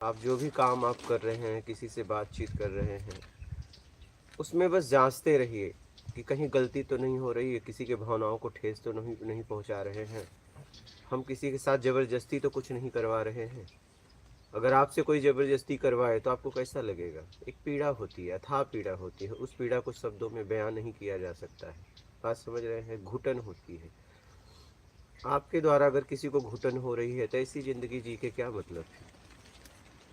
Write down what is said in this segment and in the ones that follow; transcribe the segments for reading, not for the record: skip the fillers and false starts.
आप जो भी काम आप कर रहे हैं, किसी से बातचीत कर रहे हैं, उसमें बस जांचते रहिए कि कहीं गलती तो नहीं हो रही है, किसी के भावनाओं को ठेस तो नहीं पहुंचा रहे हैं, हम किसी के साथ ज़बरदस्ती तो कुछ नहीं करवा रहे हैं। अगर आपसे कोई ज़बरदस्ती करवाए तो आपको कैसा लगेगा? एक पीड़ा होती है, अथाह पीड़ा होती है, उस पीड़ा को शब्दों में बयान नहीं किया जा सकता है। बात समझ रहे हैं? घुटन होती है। आपके द्वारा अगर किसी को घुटन हो रही है तो ऐसी ज़िंदगी जी के क्या मतलब है?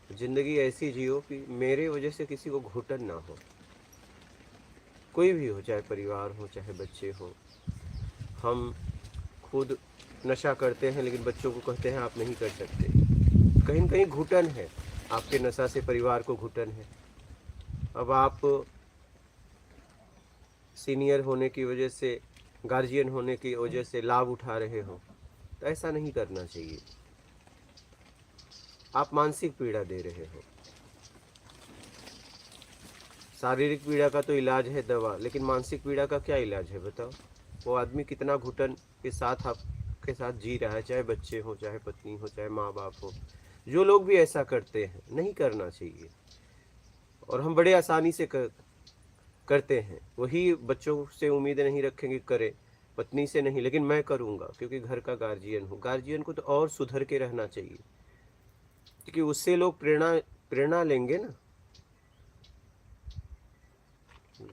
ज़िंदगी ऐसी जियो कि मेरे वजह से किसी को घुटन ना हो। कोई भी हो, चाहे परिवार हो, चाहे बच्चे हो। हम खुद नशा करते हैं लेकिन बच्चों को कहते हैं आप नहीं कर सकते। कहीं न कहीं घुटन है, आपके नशा से परिवार को घुटन है। अब आप सीनियर होने की वजह से, गार्जियन होने की वजह से लाभ उठा रहे हो, तो ऐसा नहीं करना चाहिए। आप मानसिक पीड़ा दे रहे हो। शारीरिक पीड़ा का तो इलाज है दवा, लेकिन मानसिक पीड़ा का क्या इलाज है बताओ? वो आदमी कितना घुटन के साथ आपके साथ जी रहा है, चाहे बच्चे हो, चाहे पत्नी हो, चाहे माँ बाप हो। जो लोग भी ऐसा करते हैं, नहीं करना चाहिए। और हम बड़े आसानी से करते हैं। वही बच्चों से उम्मीद नहीं रखेंगे करें, पत्नी से नहीं, लेकिन मैं करूँगा क्योंकि घर का गार्जियन हूँ। गार्जियन को तो और सुधर के रहना चाहिए, क्योंकि उससे लोग प्रेरणा प्रेरणा लेंगे ना।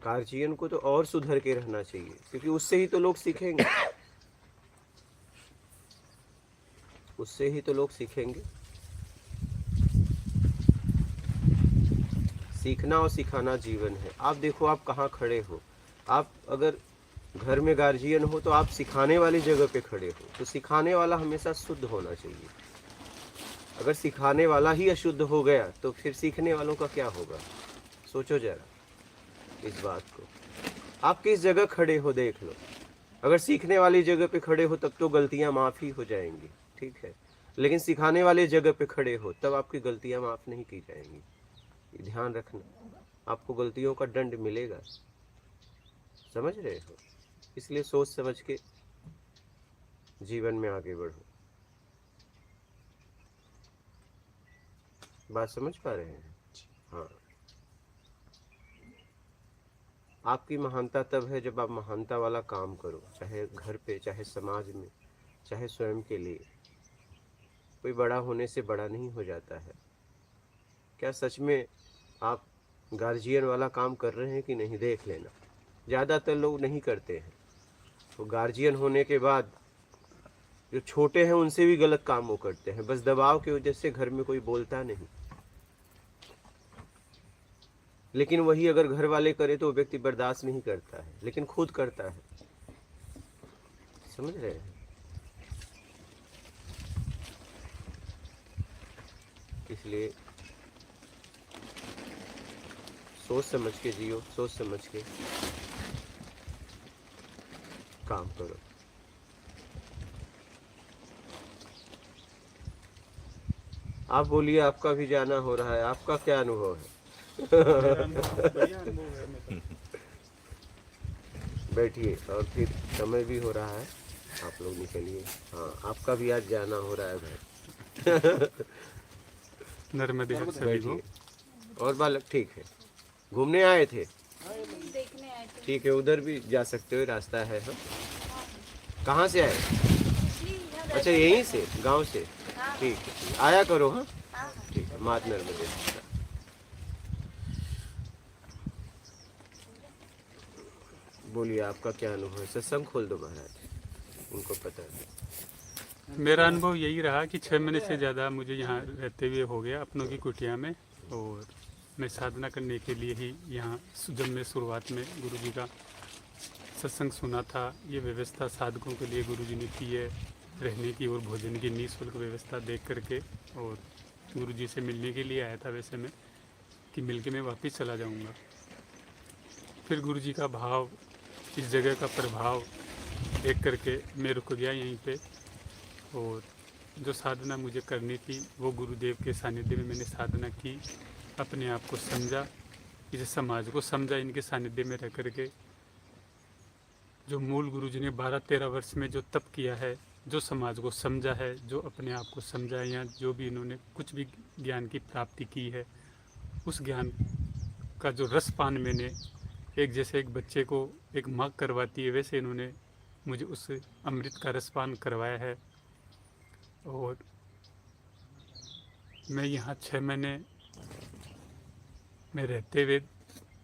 गार्जियन को तो और सुधर के रहना चाहिए, क्योंकि उससे ही तो लोग सीखेंगे। उससे ही तो लोग सीखेंगे। सीखना और सिखाना जीवन है। आप देखो आप कहाँ खड़े हो। आप अगर घर में गार्जियन हो तो आप सिखाने वाली जगह पे खड़े हो, तो सिखाने वाला हमेशा शुद्ध होना चाहिए। अगर सिखाने वाला ही अशुद्ध हो गया तो फिर सीखने वालों का क्या होगा? सोचो जरा इस बात को। आप किस जगह खड़े हो देख लो। अगर सीखने वाली जगह पे खड़े हो तब तो गलतियां माफ़ ही हो जाएंगी, ठीक है। लेकिन सिखाने वाले जगह पे खड़े हो तब आपकी गलतियां माफ़ नहीं की जाएंगी। ये ध्यान रखना, आपको गलतियों का दंड मिलेगा। समझ रहे हो? इसलिए सोच समझ के जीवन में आगे बढ़ो। बात समझ पा रहे हैं? हाँ। आपकी महानता तब है जब आप महानता वाला काम करो, चाहे घर पे, चाहे समाज में, चाहे स्वयं के लिए। कोई बड़ा होने से बड़ा नहीं हो जाता है। क्या सच में आप गार्जियन वाला काम कर रहे हैं कि नहीं, देख लेना। ज़्यादातर लोग नहीं करते हैं। तो गार्जियन होने के बाद जो छोटे हैं उनसे भी गलत काम वो करते हैं, बस दबाव की वजह से घर में कोई बोलता नहीं। लेकिन वही अगर घर वाले करे तो वो व्यक्ति बर्दाश्त नहीं करता है, लेकिन खुद करता है। समझ रहे हैं? इसलिए सोच समझ के जियो, सोच समझ के काम करो। आप बोलिए, आपका भी जाना हो रहा है, आपका क्या अनुभव है? बढ़िया अनुभव है मेरा। बैठिए, और फिर समय भी हो रहा है, आप लोग निकलिए। हाँ, आपका भी आज जाना हो रहा है भाई। नर्मदे हर सभी को। बैठिए। और बालक ठीक है, घूमने आए थे? देखने आए थे। ठीक है, उधर भी जा सकते हो, रास्ता है। हाँ, कहाँ से आए? अच्छा, यहीं से, गांव से? ठीक है, आया करो। हाँ ठीक है, मात नर्मदे। बोलिए, आपका क्या अनुभव है? सत्संग खोल दो महाराज, उनको पता है। मेरा अनुभव यही रहा कि 6 महीने से ज़्यादा मुझे यहाँ रहते हुए हो गया अपनों की कुटिया में। और मैं साधना करने के लिए ही यहाँ, जब मैं शुरुआत में गुरु जी का सत्संग सुना था, ये व्यवस्था साधकों के लिए गुरु जी ने की है, रहने की और भोजन की निःशुल्क व्यवस्था देख करके। और गुरु जी से मिलने के लिए आया था वैसे मैं, कि मिल के मैं वापस चला जाऊँगा। फिर गुरु जी का भाव, इस जगह का प्रभाव देख करके मैं रुक गया यहीं पे। और जो साधना मुझे करनी थी वो गुरुदेव के सानिध्य में मैंने साधना की, अपने आप को समझा, इस समाज को समझा इनके सानिध्य में रह करके। जो मूल गुरु जी ने 12-13 वर्ष में जो तप किया है, जो समाज को समझा है, जो अपने आप को समझा है, या जो भी इन्होंने कुछ भी ज्ञान की प्राप्ति की है, उस ज्ञान का जो रसपान मैंने एक जैसे एक बच्चे को एक माँ करवाती है, वैसे इन्होंने मुझे उस अमृत का रसपान करवाया है। और मैं यहाँ 6 महीने में रहते हुए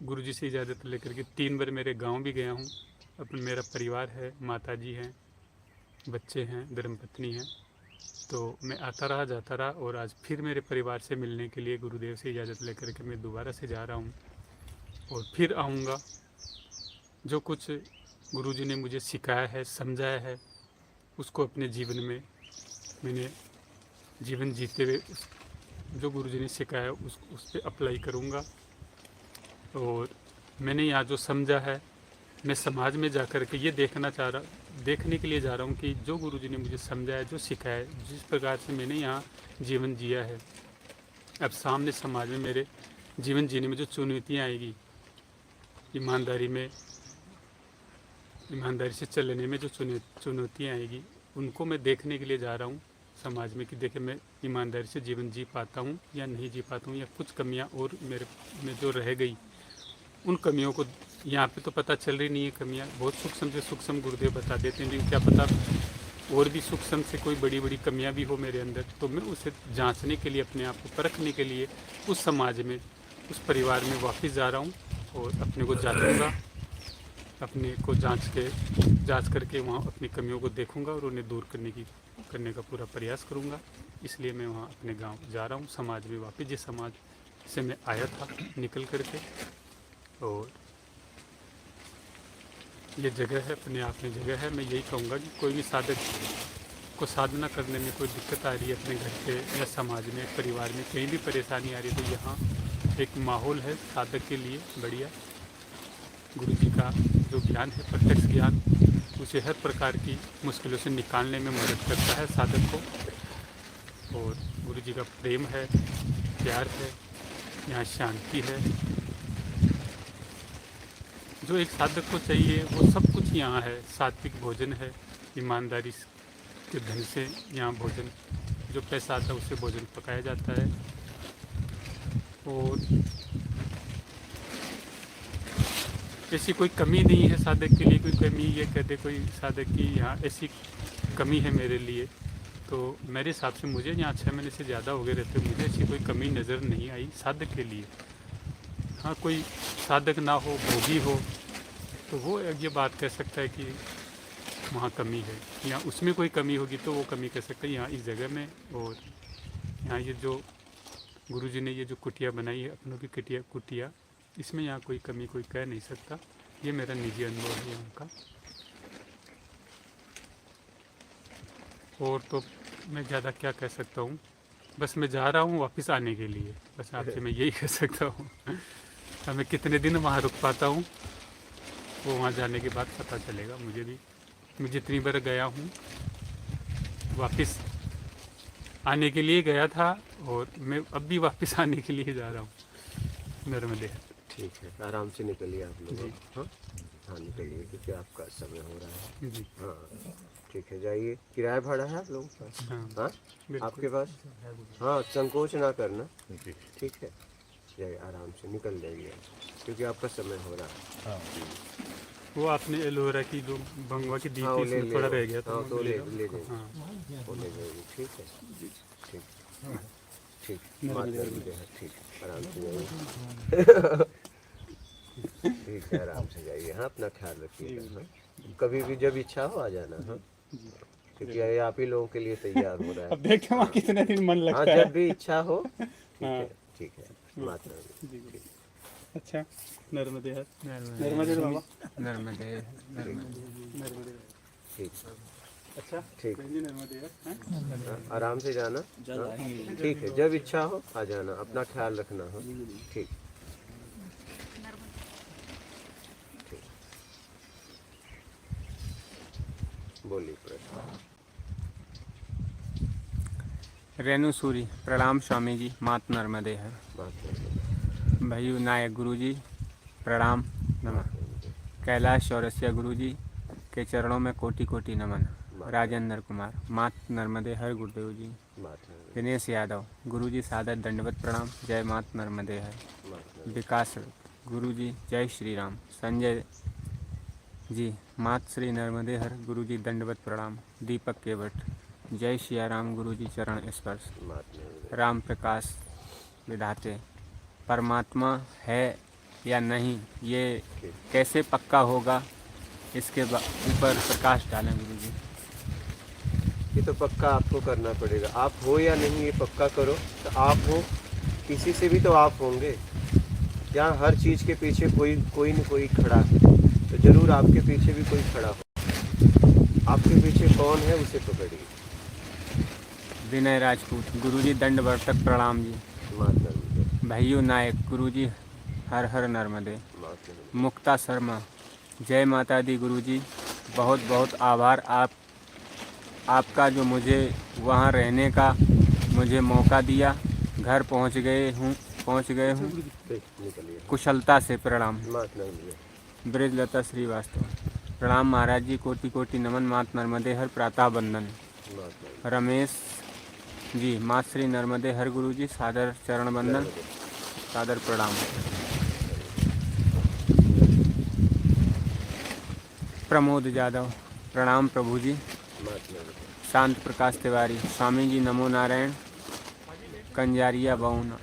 गुरुजी से इजाज़त लेकर के 3 बार मेरे गांव भी गया हूँ। अपन मेरा परिवार है, माताजी हैं, बच्चे हैं, धर्मपत्नी हैं, तो मैं आता रहा जाता रहा। और आज फिर मेरे परिवार से मिलने के लिए गुरुदेव से इजाज़त लेकर के मैं दोबारा से जा रहा हूँ और फिर आऊँगा। जो कुछ गुरुजी ने मुझे सिखाया है, समझाया है, उसको अपने जीवन में मैंने जीवन जीते हुए जो गुरुजी ने सिखाया उस पर अप्लाई करूँगा। और मैंने यहाँ जो समझा है, मैं समाज में जाकर के ये देखने के लिए जा रहा हूँ कि जो गुरुजी ने मुझे समझाया, जो सिखाया, जिस प्रकार से मैंने यहाँ जीवन जिया है, अब सामने समाज में मेरे जीवन जीने में जो चुनौतियाँ आएगी, ईमानदारी से चलने में जो चुनौतियाँ आएगी, उनको मैं देखने के लिए जा रहा हूँ समाज में कि देखे मैं ईमानदारी से जीवन जी पाता हूँ या नहीं जी पाता हूँ, या कुछ कमियाँ और मेरे में जो रह गई, उन कमियों को यहाँ पे तो पता चल रही नहीं है। कमियाँ बहुत सूक्ष्म से सूक्ष्म गुरुदेव बता देते हैं, क्या पता और भी सूक्ष्म से कोई बड़ी बड़ी कमियाँ भी हो मेरे अंदर, तो मैं उसे जांचने के लिए, अपने आप को परखने के लिए उस समाज में, उस परिवार में वापस जा रहा हूँ और अपने को जांचूँगा, अपने को जांच करके वहाँ अपनी कमियों को देखूँगा और उन्हें दूर करने का पूरा प्रयास करूँगा। इसलिए मैं वहाँ अपने गांव जा रहा हूँ, समाज में वापस, जिस समाज से मैं आया था निकल करके। और ये जगह है, अपने आप में जगह है। मैं यही कहूँगा कि कोई भी साधक को साधना करने में कोई दिक्कत आ रही है, अपने घर पे या समाज में, परिवार में कहीं भी परेशानी आ रही है, तो यहाँ एक माहौल है साधक के लिए बढ़िया। गुरु जी का जो ज्ञान है, प्रत्यक्ष ज्ञान, उसे हर प्रकार की मुश्किलों से निकालने में मदद करता है साधक को। और गुरु जी का प्रेम है, प्यार है, यहाँ शांति है, जो एक साधक को चाहिए वो सब कुछ यहाँ है। सात्विक भोजन है, ईमानदारी के ढंग से यहाँ भोजन, जो पैसा आता है उससे भोजन पकाया जाता है। और ऐसी कोई कमी नहीं है साधक के लिए, कोई कमी ये कहते कोई साधक की यहाँ ऐसी कमी है मेरे लिए, तो मेरे हिसाब से मुझे यहाँ 6 महीने से ज़्यादा हो गए रहते, मुझे ऐसी कोई कमी नज़र नहीं आई साधक के लिए। हाँ, कोई साधक ना हो, भोगी हो, तो वो ये बात कह सकता है कि वहाँ कमी है, या उसमें कोई कमी होगी तो वो कमी कह सकता है यहाँ इस जगह में। और यहाँ ये जो गुरुजी ने ये जो कुटिया बनाई है, अपनों की कुटिया, इसमें यहाँ कोई कमी कोई कह नहीं सकता। ये मेरा निजी अनुभव है यहाँ का। और तो मैं ज़्यादा क्या कह सकता हूँ, बस मैं जा रहा हूँ वापस आने के लिए, बस आपसे मैं यही कह सकता हूँ। अब मैं कितने दिन वहाँ रुक पाता हूँ वो वहाँ जाने के बाद पता चलेगा मुझे भी। मैं जितनी बार गया हूँ वापस आने के लिए गया था, और मैं अब भी वापस आने के लिए जा रहा हूँ नर्मदे। ठीक है, आराम से निकलिए आप लोग। हाँ हाँ, निकलिए क्योंकि आपका समय हो रहा है जी। हाँ ठीक है, जाइए। किराया भाड़ा है आप लोगों के पास? हाँ आपके पास? हाँ, संकोच ना करना, ठीक है। जाइए, आराम से निकल जाइए क्योंकि आपका समय हो रहा है। वो आपने एलोवेरा की जो भंगवा की दी थी, इसमें थोड़ा रह गया था, हाँ, तो ले जाइए। वो ले जाइए, ठीक है। ठीक ठीक, बात कर लीजिए। ठीक, आराम से जाइए। ठीक है, आराम से जाइए। हाँ, अपना ख्याल रखिएगा। हाँ, कभी भी जब इच्छा हो आ जाना। हाँ, क्योंकि ये आप ही लोगों के लिए तैयार हो रहा है। अब देखते वहाँ कितने दिन मन हाँ, लगता है। जब भी इच्छा हो। ठीक है, माता रानी। अच्छा, नर्मदे है, नर्मदे बाबा, नर्मदे नर्मदे। ठीक, अच्छा, ठीक, नर्मदे है। हाँ, आराम से जाना। हाँ, ठीक है, जब इच्छा हो आ जाना, अपना ख्याल रखना। हाँ, ठीक, ठीक, बोलिए प्रश्न। रेणु सूरी, प्रणाम स्वामी जी, मात नर्मदे है। बात कर भय्यू नायक गुरु जी, प्रणाम नमः। कैलाश चौरसिया गुरु जी के चरणों में कोटि कोटि नमन। राजेंद्र कुमार, मात नर्मदे हर गुरुदेव जी। मात नर्मदे, दिनेश यादव, गुरुजी सादर दंडवत प्रणाम, जय मात नर्मदे हर। मात नर्मदे, विकास गुरुजी जय श्री राम। संजय जी, मात श्री नर्मदे हर, गुरुजी दंडवत प्रणाम। दीपक केवट, जय सिया राम, गुरुजी चरण स्पर्श। मात नर्मदे। राम प्रकाश विधाते, परमात्मा है या नहीं ये कैसे पक्का होगा, इसके ऊपर प्रकाश डालें गुरुजी। ये तो पक्का आपको करना पड़ेगा। आप हो या नहीं ये पक्का करो, तो आप हो, किसी से भी तो आप होंगे। यहाँ हर चीज़ के पीछे कोई न कोई खड़ा है, तो जरूर आपके पीछे भी कोई खड़ा हो। आपके पीछे कौन है उसे पकड़िए। विनय राजपूत, गुरुजी दंडवर्तक प्रणाम जी। मात नर्मदे, भैयू नायक, गुरुजी हर हर नर्मदे। मात नर्मदे, मुक्ता शर्मा, जय माता दी गुरुजी। बहुत बहुत आभार आपका जो मुझे वहाँ रहने का मुझे मौका दिया। घर पहुँच गए हूँ निकलिए। कुशलता से प्रणाम। मात नर्मदे, ब्रजलता श्रीवास्तव, प्रणाम महाराज जी, कोटि कोटि नमन। मात नर्मदे हर, प्रातः बंदन। मात नर्मदे, रमेश जी, मात श्री नर्मदे हर गुरुजी, सादर चरण बंदन, सादर प्रणाम। प्रमोद यादव, प्रणाम प्रभु जी। मात नर्मदे, शांत प्रकाश तिवारी, स्वामी जी नमो नारायण, कंजारिया बहुना,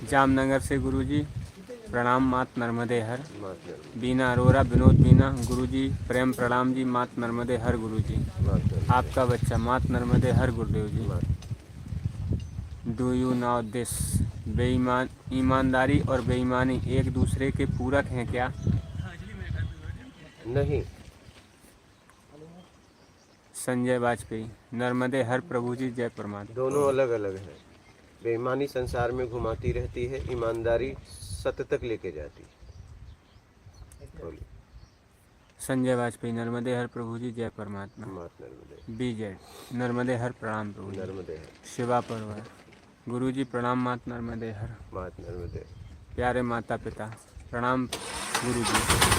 जामनगर से गुरुजी प्रणाम। मात नर्मदे हर। मात नर्मदे, बीना अरोरा, विनोद बीना, गुरुजी प्रेम प्रणाम जी। मात नर्मदे हर गुरुजी। मात नर्मदे, आपका बच्चा, मात नर्मदे हर गुरुदेव जी। मात डू यू नाउ दिस, ईमानदारी और बेईमानी एक दूसरे के पूरक हैं क्या? नहीं। संजय वाजपेयी, नर्मदे हर प्रभु जी, जय परमात्मा। दोनों अलग अलग हैं। बेईमानी संसार में घुमाती रहती है, ईमानदारी सत्य तक लेके जाती है। बोलिए। संजय वाजपेयी, नर्मदे हर प्रभु जी, जय परमात्मा। मात नर्मदे, बीजेड, नर्मदे हर प्रणाम प्रभु जी। नर्मदे है। शिवा परवर, गुरु जी प्रणाम। मात नर्मदे हर। मात नर्मदे, प्यारे माता पिता प्रणाम गुरु जी।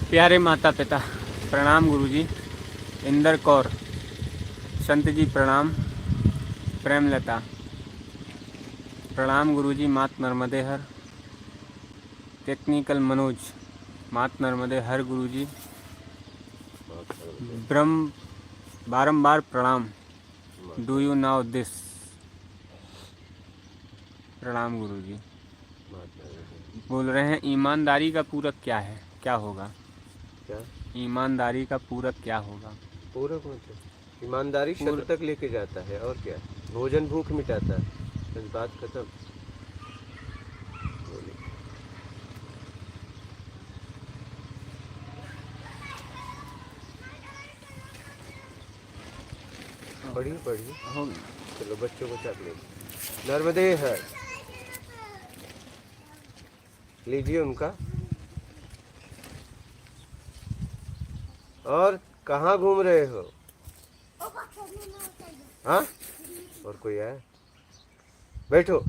प्यारे माता पिता प्रणाम गुरु जी। इंदर कौर, संत जी प्रणाम। प्रेमलता, प्रणाम गुरु जी। मात नर्मदे हर। टेक्निकल मनोज, मात नर्मदे हर गुरु जी। ब्रह्म, बारंबार प्रणाम। डू यू नाउ दिस, प्रणाम गुरु जी। बोल रहे हैं ईमानदारी का पूरक क्या है, क्या होगा? क्या ईमानदारी का पूरक क्या होगा? पूरक मतलब ईमानदारी सत्य तक लेके जाता है, और क्या? भोजन भूख मिटाता है, बस बात खत्म। बोलिए। पढ़िए पढ़िए। चलो बच्चों को चॉकलेट। नर्मदे है, लीजिए उनका। और कहाँ घूम रहे हो? हाँ, और कोई आया? बैठो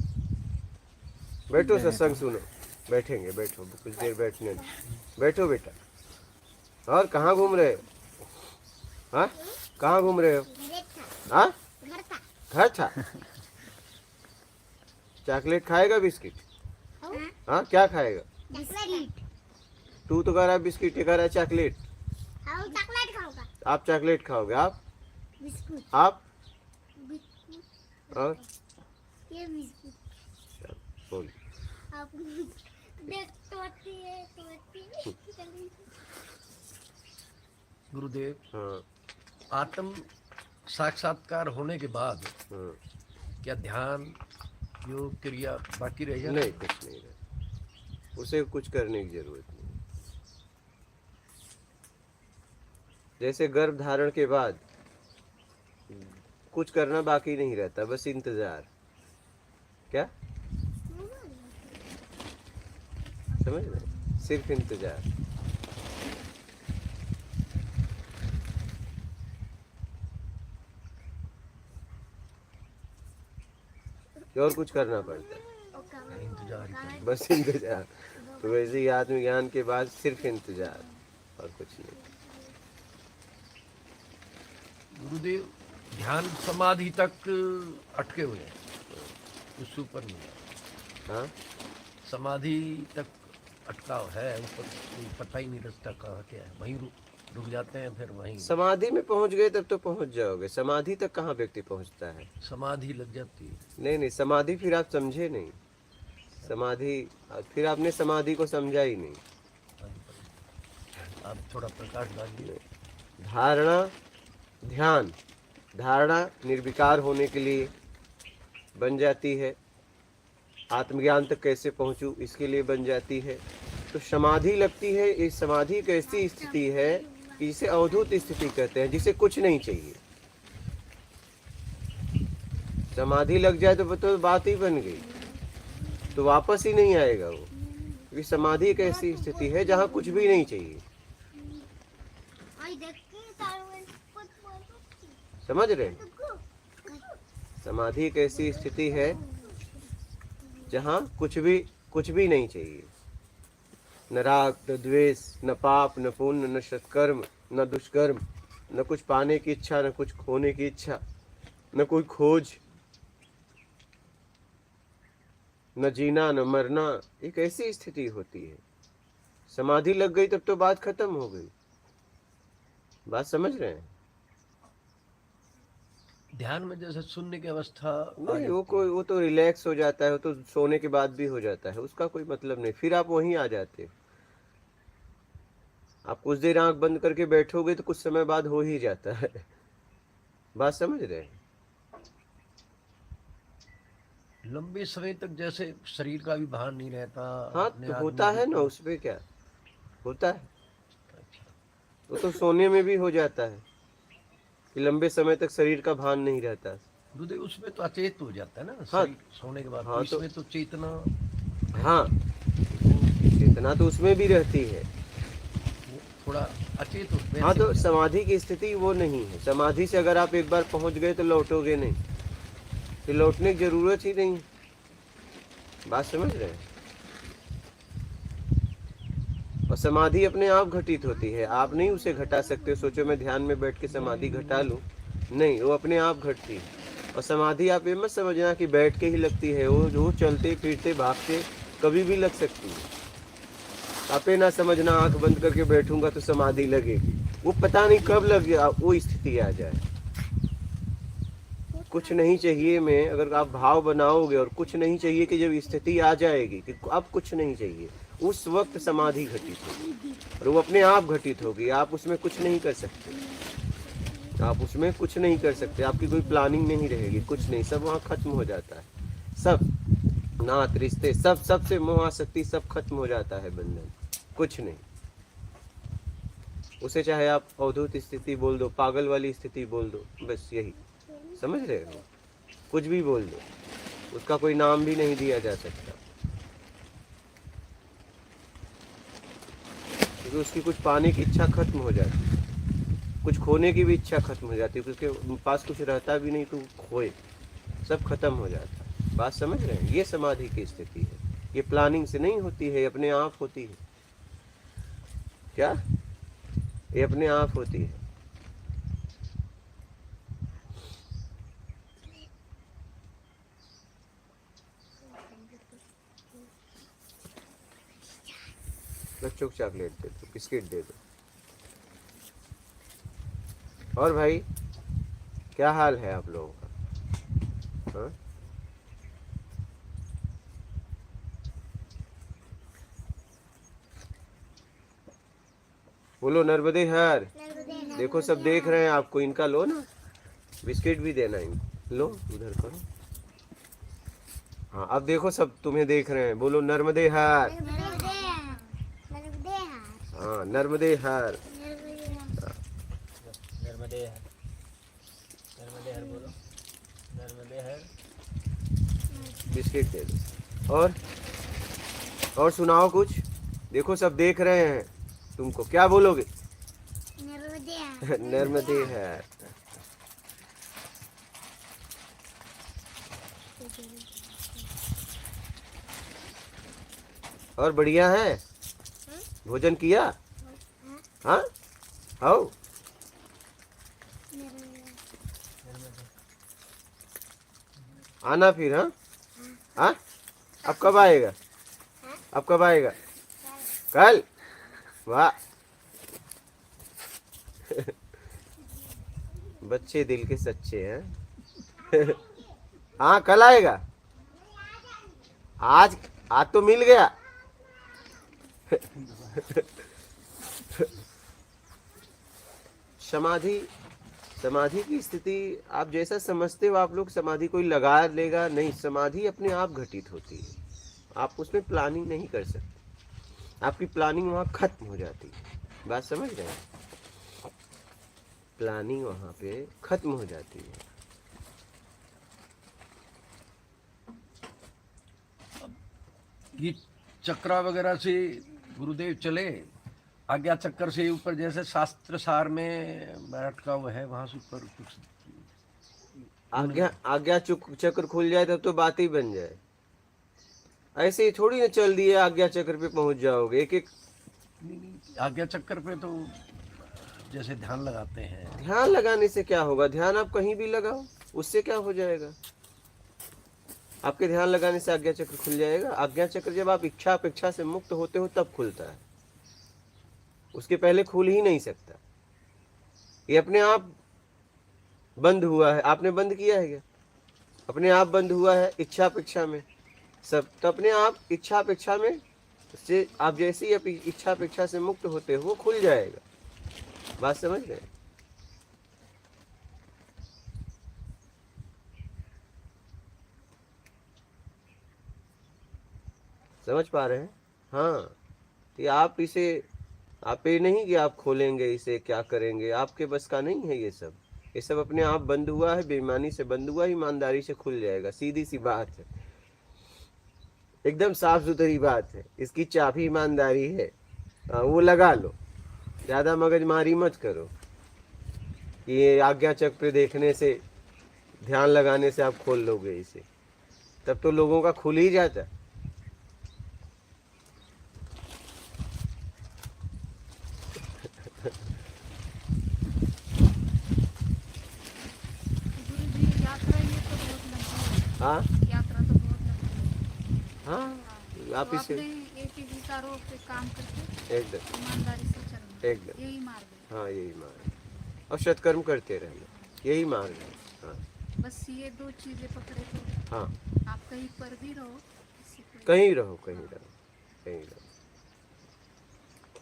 बैठो, सत्संग सुनो। बैठेंगे, बैठो कुछ देर बैठने दो। बैठो बेटा। और कहाँ घूम रहे हो? हाँ, कहाँ घूम रहे हो? हाँ, घर था। चॉकलेट खाएगा, बिस्किट? हाँ, क्या खाएगा? तू तो कह रहा है बिस्किट, ये कह रहा है चॉकलेट। चॉकलेट खाऊंगा। आप चॉकलेट खाओगे? आप बिस्कुट। आप बिस्कुट। और ये बिस्कुट। बोल। आप देख तोती है। गुरुदेव, हाँ आत्म साक्षात्कार होने के बाद हाँ। क्या ध्यान योग क्रिया बाकी रह जाए? नहीं, कुछ नहीं रहता, उसे कुछ करने की जरूरत नहीं। जैसे गर्भ धारण के बाद कुछ करना बाकी नहीं रहता, बस इंतजार। क्या समझ रहे? सिर्फ इंतजार। और कुछ करना पड़ता है, इंतजार ही करना। बस इंतजार। तो वैसे ही आत्मज्ञान के बाद सिर्फ इंतजार और कुछ नहीं। गुरुदेव ध्यान समाधि तक अटके हुए हैं, उससे ऊपर नहीं। हाँ, समाधि तक अटकाव है, ऊपर कोई पता ही नहीं रास्ता कहाँ क्या है, वहीं रुक जाते हैं, फिर वहीं समाधि में पहुंच गए तब तो पहुंच जाओगे। समाधि तक कहाँ व्यक्ति पहुंचता है? समाधि लग जाती है। नहीं नहीं, समाधि फिर आप समझे नहीं। समाधि फिर आपने समाधि को समझा ही नहीं। आप थोड़ा प्रकाश डालिए। धारणा, ध्यान, धारणा निर्विकार होने के लिए बन जाती है। आत्मज्ञान तक कैसे पहुंचूं इसके लिए बन जाती है। तो समाधि लगती है। इस समाधि एक ऐसी स्थिति है कि जिसे अवधूत स्थिति कहते हैं, जिसे कुछ नहीं चाहिए। समाधि लग जाए तो बात ही बन गई, तो वापस ही नहीं आएगा वो। क्योंकि समाधि एक ऐसी स्थिति है जहाँ कुछ भी नहीं चाहिए। समझ रहे? समाधि एक ऐसी स्थिति है जहाँ कुछ भी नहीं चाहिए। न राग, न द्वेष, न पाप, न पुण्य, न सत्कर्म, न दुष्कर्म, न कुछ पाने की इच्छा, न कुछ खोने की इच्छा, न कोई खोज, न जीना न मरना। एक ऐसी स्थिति होती है। समाधि लग गई तब तो बात खत्म हो गई। बात समझ रहे हैं? ध्यान में जैसे शून्य की अवस्था नहीं, वो तो रिलैक्स हो जाता है, वो तो सोने के बाद भी हो जाता है, उसका कोई मतलब नहीं। फिर आप वहीं आ जाते हो। आप कुछ देर आंख बंद करके बैठोगे तो कुछ समय बाद हो ही जाता है। बात समझ रहे हैं? लंबे समय तक जैसे शरीर का भी भान नहीं रहता। हाँ, अपने तो आदमी होता है ना, उसमें क्या होता है? वो तो सोने में भी हो जाता है कि लंबे समय तक शरीर का भान नहीं रहता। गुरुदेव उसमें तो अचेत हो जाता है ना। हाँ, शरीर सोने के बाद। हाँ, तो इसमें तो चेतना। हाँ, चेतना तो उसमें भी रहती है। वो थोड़ा अचेत हो। हाँ, तो समाधि की स्थिति वो नहीं है। समाधि से अगर आप एक बार पहुंच गए तो लौटोगे नहीं, फिर लौटने की जरूरत ही नहीं। बात समझ रहे हैं? और समाधि अपने आप घटित होती है, आप नहीं उसे घटा सकते। सोचो मैं ध्यान में बैठ के समाधि घटा लूं, नहीं, वो अपने आप घटती है। और समाधि आप ये मत समझना कि बैठ के ही लगती है, वो चलते फिरते भागते कभी भी लग सकती है। आप ये ना समझना आंख बंद करके बैठूंगा तो समाधि लगेगी, वो पता नहीं कब लग गया वो स्थिति आ जाए। कुछ नहीं चाहिए में अगर आप भाव बनाओगे और कुछ नहीं चाहिए कि जब स्थिति आ जाएगी कि अब कुछ नहीं चाहिए, उस वक्त समाधि घटित होगी और वो अपने आप घटित होगी। आप उसमें कुछ नहीं कर सकते, आप उसमें कुछ नहीं कर सकते। आपकी कोई प्लानिंग नहीं रहेगी, कुछ नहीं, सब वहाँ खत्म हो जाता है। सब नात रिश्ते सबसे मोह आसक्ति सब खत्म हो जाता है, बंधन कुछ नहीं। उसे चाहे आप अवधूत स्थिति बोल दो, पागल वाली स्थिति बोल दो, बस यही। समझ रहे हो? कुछ भी बोल दो, उसका कोई नाम भी नहीं दिया जा सकता, क्योंकि उसकी कुछ पाने की इच्छा खत्म हो जाती है, कुछ खोने की भी इच्छा खत्म हो जाती है। उसके पास कुछ रहता भी नहीं तो खोए, सब खत्म हो जाता है। बात समझ रहे हैं? ये समाधि की स्थिति है। ये प्लानिंग से नहीं होती है, अपने आप होती है। क्या? ये अपने आप होती है। बच्चों को चॉकलेट दे दो, बिस्किट दे दो। और भाई क्या हाल है आप लोगों का? हाँ? बोलो नर्मदे हर। देखो सब देख रहे हैं आपको, इनका लो ना, बिस्किट भी देना इनको। लो उधर करो। हाँ अब देखो सब तुम्हें देख रहे हैं, बोलो नर्मदे हर। नर्मदे हर, नर्मदे हर, हाँ नर्मदे हर। नर्मदे हर। नर्मदे हर बोलो, नर्मदे हर। बिस्किट दे दो। और सुनाओ कुछ, देखो सब देख रहे हैं तुमको, क्या बोलोगे? नर्मदे हर। नर्मदे हर। और बढ़िया है, भोजन किया? हाँ आओ। आना फिर। हाँ हाँ अब कब आएगा? अब कब आएगा? कल? वाह बच्चे दिल के सच्चे हैं। हाँ कल आएगा। आज तो मिल गया। समाधि की स्थिति आप जैसा समझते हो, आप लोग समाधि कोई लगा लेगा नहीं, समाधि अपने आप घटित होती है, आप उसमें प्लानिंग नहीं कर सकते, आपकी प्लानिंग वहाँ खत्म हो जाती है। बात समझ रहे हैं? प्लानिंग वहाँ पे खत्म हो जाती है। ये चक्रा वगैरह से गुरुदेव चले, आज्ञा चक्कर से ऊपर, जैसे शास्त्र सार में बैठ का वो है, वहां से ऊपर कुछ आज्ञा चक्र खुल जाए तब तो बात ही बन जाए। ऐसे ही थोड़ी ना चल दिए आज्ञा चक्र पे पहुंच जाओगे। एक आज्ञा चक्कर पे तो जैसे ध्यान लगाते हैं, ध्यान लगाने से क्या होगा? ध्यान आप कहीं भी लगाओ, उससे क्या हो जाएगा? आपके ध्यान लगाने से आज्ञा चक्र खुल जाएगा? आज्ञा चक्र जब आप इच्छा अपेक्षा से मुक्त होते हो तब खुलता है, उसके पहले खुल ही नहीं सकता। ये अपने आप बंद हुआ है, आपने बंद किया है क्या? अपने आप बंद हुआ है इच्छा अपेक्षा में सब, तो अपने आप इच्छा अपेक्षा में से आप जैसे ही इच्छा अपेक्षा से मुक्त होते हो वो खुल जाएगा। बात समझ गए? समझ पा रहे हैं? हाँ, ये आप इसे, आप ये नहीं कि आप खोलेंगे इसे, क्या करेंगे, आपके बस का नहीं है ये सब। ये सब अपने आप बंद हुआ है, बेईमानी से बंद हुआ, ईमानदारी से खुल जाएगा। सीधी सी बात है, एकदम साफ सुथरी बात है। इसकी चाबी ईमानदारी है। वो लगा लो, ज़्यादा मगजमारी मत करो कि ये आज्ञा चक्र देखने से, ध्यान लगाने से आप खोल लोगे इसे, तब तो लोगों का खुल ही जाता। हाँ यात्रा तो बहुत लंबी है। हाँ आप तो इसे अपने एक ही विचारों पे काम करके एकदम ईमानदारी से चलना, एकदम यही मार्ग है। हाँ यही मार्ग है, और सत्कर्म करते रहना, यही मार्ग है। हाँ बस ये दो चीजें पकड़े तो हाँ आप कहीं पर भी रहो, किसी को, कहीं रहो, कहीं रहो, कहीं रहो।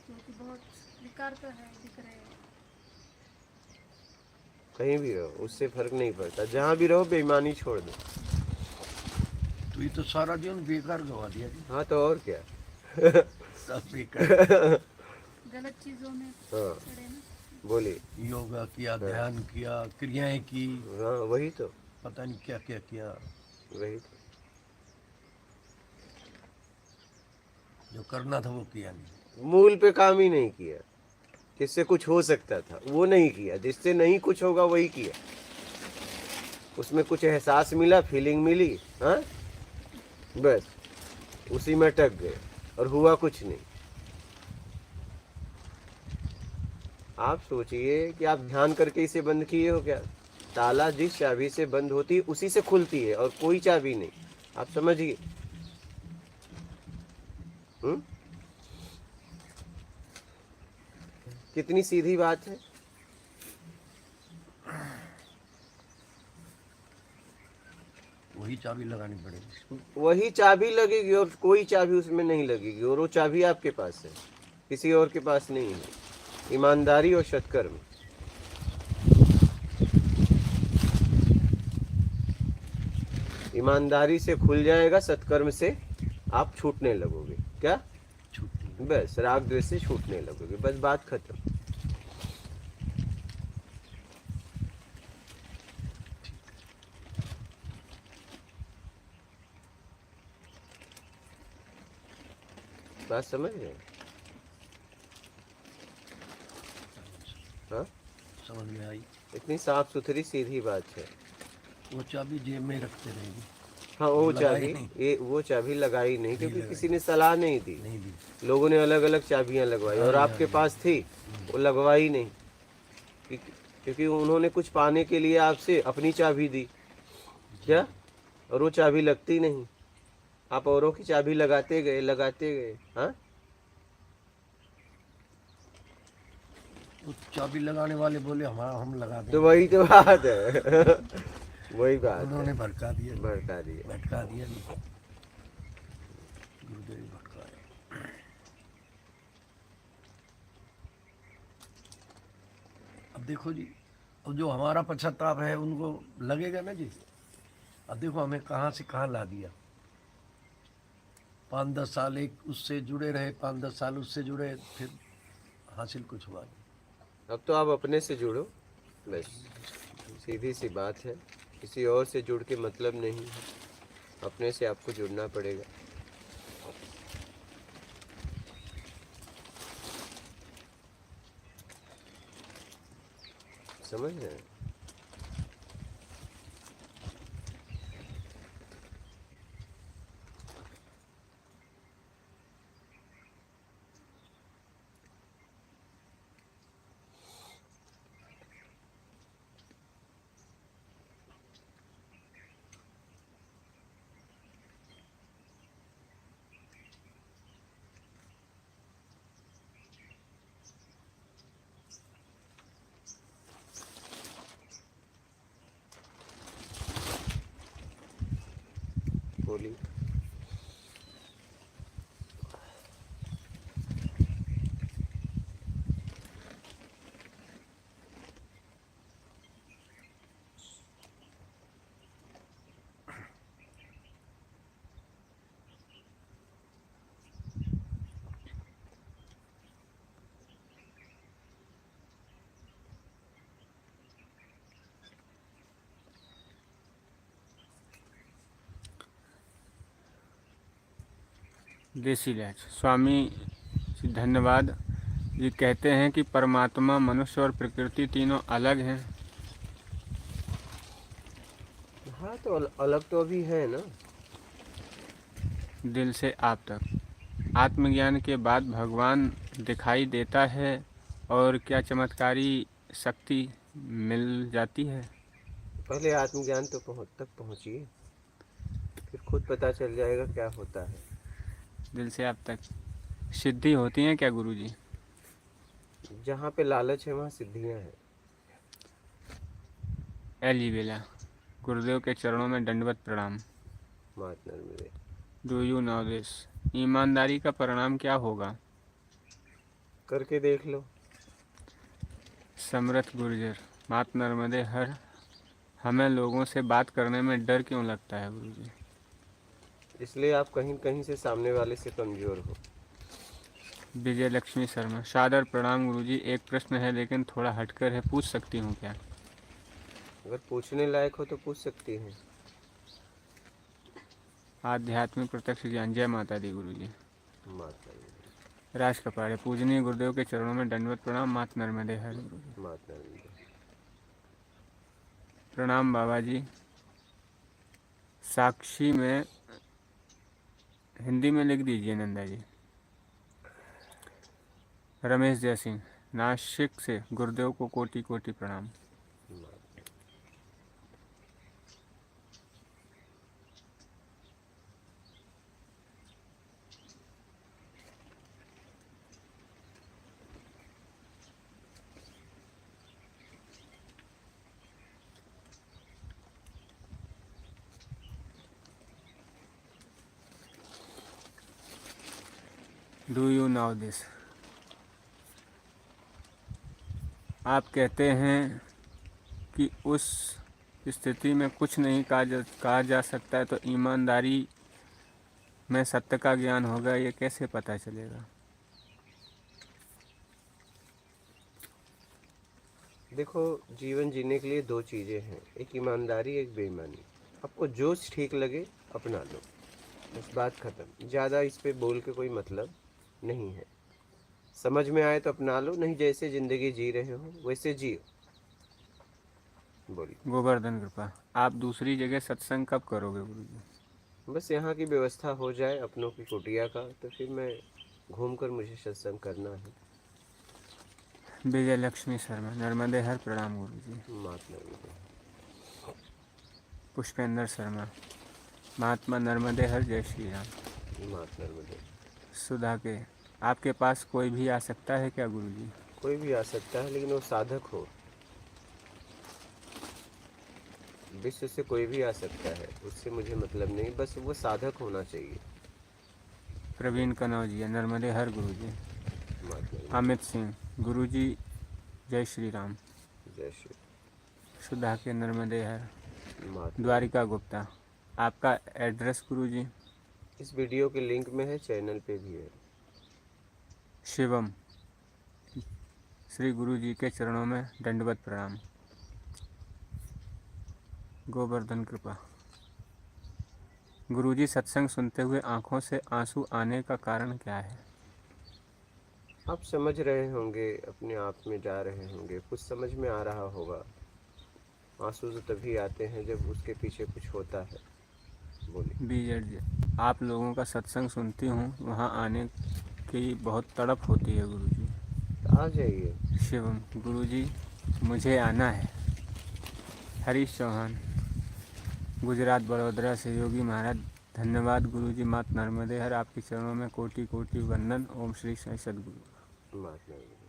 क्योंकि बहुत विकार तो है, दिख रहे हैं। कहीं भी रहो, उससे फर्क नहीं पड़ता। जहाँ भी रहो बेईमानी छोड़ दो। तो ये तो सारा जीवन बेकार गवा दिया जी, हाँ तो और क्या। सब बेकार। गलत चीजों में हाँ पड़े ना। बोलिए। योगा किया, ध्यान किया, क्रियाएं की, हाँ वही तो, पता नहीं क्या क्या किया, वही तो। जो करना था वो किया नहीं। मूल पे काम ही नहीं किया, जिससे कुछ हो सकता था वो नहीं किया, जिससे नहीं कुछ होगा वही किया। उसमें कुछ एहसास मिला, फीलिंग मिली, हाँ बस उसी में अटक गए और हुआ कुछ नहीं। आप सोचिए कि आप ध्यान करके इसे बंद किए हो क्या? ताला जिस चाबी से बंद होती है उसी से खुलती है, और कोई चाबी नहीं। आप समझिए। कितनी सीधी बात है। वही चाबी लगानी पड़ेगी। वही चाबी लगेगी और कोई चाबी उसमें नहीं लगेगी, और वो चाबी आपके पास है, किसी और के पास नहीं है। ईमानदारी और सत्कर्म। ईमानदारी से खुल जाएगा, सत्कर्म से आप छूटने लगोगे। क्या? छूटने बस राग द्वेष से छूटने लगोगे, बस बात खत्म। बात समझ गए? हाँ, समझ में आई। इतनी साफ सुथरी सीधी बात है। वो चाबी जेब में रखते रहेंगे। हाँ, वो लगाई चाबी, नहीं। ये वो चाबी लगाई नहीं, क्योंकि लगाई। किसी ने सलाह नहीं दी। नहीं दी। लोगों ने अलग अलग चाबियां लगवाई और हाँ, आपके हाँ, पास थी, वो लगवाई नहीं, क्योंकि उन्होंने कुछ पाने के लिए आपसे अपनी चाबी दी। क्या? और वो चाबी लगती नहीं, आप औरों की चाबी लगाते गए, लगाते गए। हाँ, तो चाबी लगाने वाले बोले हमारा हम लगा दें। तो वही तो बात है। वही बात उन्होंने है, भड़का दिया। भड़का दिया। भटका दिया नहीं। गुरुदेव भटकाए। अब देखो जी, अब जो हमारा पश्चाताप है उनको लगेगा ना जी। अब देखो हमें कहाँ से कहाँ ला दिया। 5-10 साल एक उससे जुड़े रहे, 5-10 साल उससे जुड़े, फिर हासिल कुछ हुआ नहीं। अब तो आप अपने से जुड़ो, बस सीधी सी बात है। किसी और से जुड़ के मतलब नहीं है, अपने से आपको जुड़ना पड़ेगा। समझ रहे हैं? बोलिए। देसी लहज स्वामी जी धन्यवाद। ये कहते हैं कि परमात्मा, मनुष्य और प्रकृति तीनों अलग हैं। हाँ, तो अलग तो अभी है ना। दिल से आप तक आत्मज्ञान के बाद भगवान दिखाई देता है और क्या चमत्कारी शक्ति मिल जाती है? पहले आत्मज्ञान तो तक पहुँचिए, फिर खुद पता चल जाएगा क्या होता है। दिल से आप तक सिद्धि होती हैं क्या गुरुजी? जहाँ पे लालच है वहाँ सिद्धियाँ हैं। एली बेला गुरुदेव के चरणों में दंडवत प्रणाम। मात नर्मदे। Do you know this? ईमानदारी का परिणाम क्या होगा? करके देख लो। समर्थ गुर्जर मात नर्मदे हर। हमें लोगों से बात करने में डर क्यों लगता है गुरुजी? इसलिए आप कहीं कहीं से सामने वाले से कमज़ोर हो। विजय लक्ष्मी शर्मा सादर प्रणाम गुरुजी। एक प्रश्न है लेकिन थोड़ा हटकर है, पूछ सकती हूँ क्या? अगर पूछने लायक हो तो पूछ सकती हैं। आध्यात्मिक प्रत्यक्ष ज्ञान। जय माता दी गुरुजी। मात नर्मदे। राज कपाड़े पूजनीय गुरुदेव के चरणों में दंडवत प्रणाम। मात नर्मदे हर गुरुजी। मात नर्मदे। प्रणाम बाबा जी। साक्षी में हिंदी में लिख दीजिए नंदा जी। रमेश जय सिंह नासिक से गुरुदेव को कोटि कोटि प्रणाम। Do you know this? आप कहते हैं कि उस स्थिति में कुछ नहीं कहा जा सकता है, तो ईमानदारी में सत्य का ज्ञान होगा, ये कैसे पता चलेगा? देखो, जीवन जीने के लिए दो चीज़ें हैं, एक ईमानदारी, एक बेईमानी। आपको जो ठीक लगे अपना लो, बस बात ख़त्म। ज़्यादा इस पे बोल के कोई मतलब नहीं है। समझ में आए तो अपना लो, नहीं जैसे ज़िंदगी जी रहे हो वैसे जियो। बोलिए। गोवर्धन कृपा, आप दूसरी जगह सत्संग कब करोगे गुरुजी? बस यहाँ की व्यवस्था हो जाए अपनों की कुटिया का, तो फिर मैं घूमकर मुझे सत्संग करना है। विजय लक्ष्मी शर्मा, नर्मदे हर प्रणाम गुरुजी। महात्मा नर्मदे। पुष्पेंद्र शर्मा, महात्मा नर्मदे हर, जय श्री राम। महात्मा नर्मदे। सुधा के, आपके पास कोई भी आ सकता है क्या गुरुजी? कोई भी आ सकता है, लेकिन वो साधक हो। विश्व से कोई भी आ सकता है, उससे मुझे मतलब नहीं, बस वो साधक होना चाहिए। प्रवीण कनौजिया, नर्मदे हर गुरुजी। महात्मा नर्मदे। अमित सिंह, गुरुजी जय श्री राम। जय श्री। सुधा के, नर्मदे हर। महात्मा। द्वारिका गुप्ता, आपका एड्रेस गुरुजी? इस वीडियो के लिंक में है, चैनल पे भी है। शिवम, श्री गुरु जी के चरणों में दंडवत प्रणाम। गोवर्धन कृपा, गुरुजी सत्संग सुनते हुए आंखों से आंसू आने का कारण क्या है? आप समझ रहे होंगे, अपने आप में जा रहे होंगे, कुछ समझ में आ रहा होगा। आंसू तो तभी आते हैं जब उसके पीछे कुछ होता है। बोलिए। बीजेड जी, आप लोगों का सत्संग सुनती हूँ, वहाँ आने की बहुत तड़प होती है गुरुजी। आ जाइए। शिवम, गुरुजी मुझे आना है। हरीश चौहान, गुजरात बड़ोदरा से, योगी महाराज धन्यवाद गुरुजी। मात नर्मदे हर, आपके चरणों में कोटि कोटि वंदन। ओम श्री साई सद्गुरु। महात्मा नर्मदे।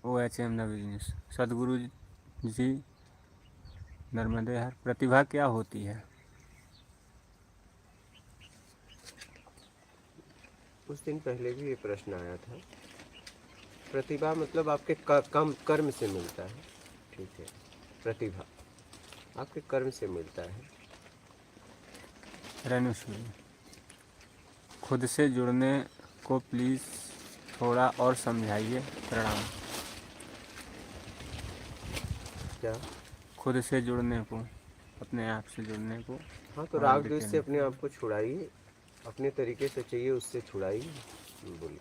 OHM द बिजनेस, सदगुरु जी नर्मदे हर। प्रतिभा क्या होती है? कुछ दिन पहले भी ये प्रश्न आया था। प्रतिभा मतलब आपके कर्म से मिलता है, ठीक है। प्रतिभा आपके कर्म से मिलता है। रेणुश्री, खुद से जुड़ने को प्लीज़ थोड़ा और समझाइए, प्रणाम। क्या? खुद से जुड़ने को, अपने आप से जुड़ने को। हाँ, तो और राग द्वेष से डिटेल। अपने आप को छुड़ाइए, अपने तरीके से चाहिए उससे छुड़ाइए। बोलिए।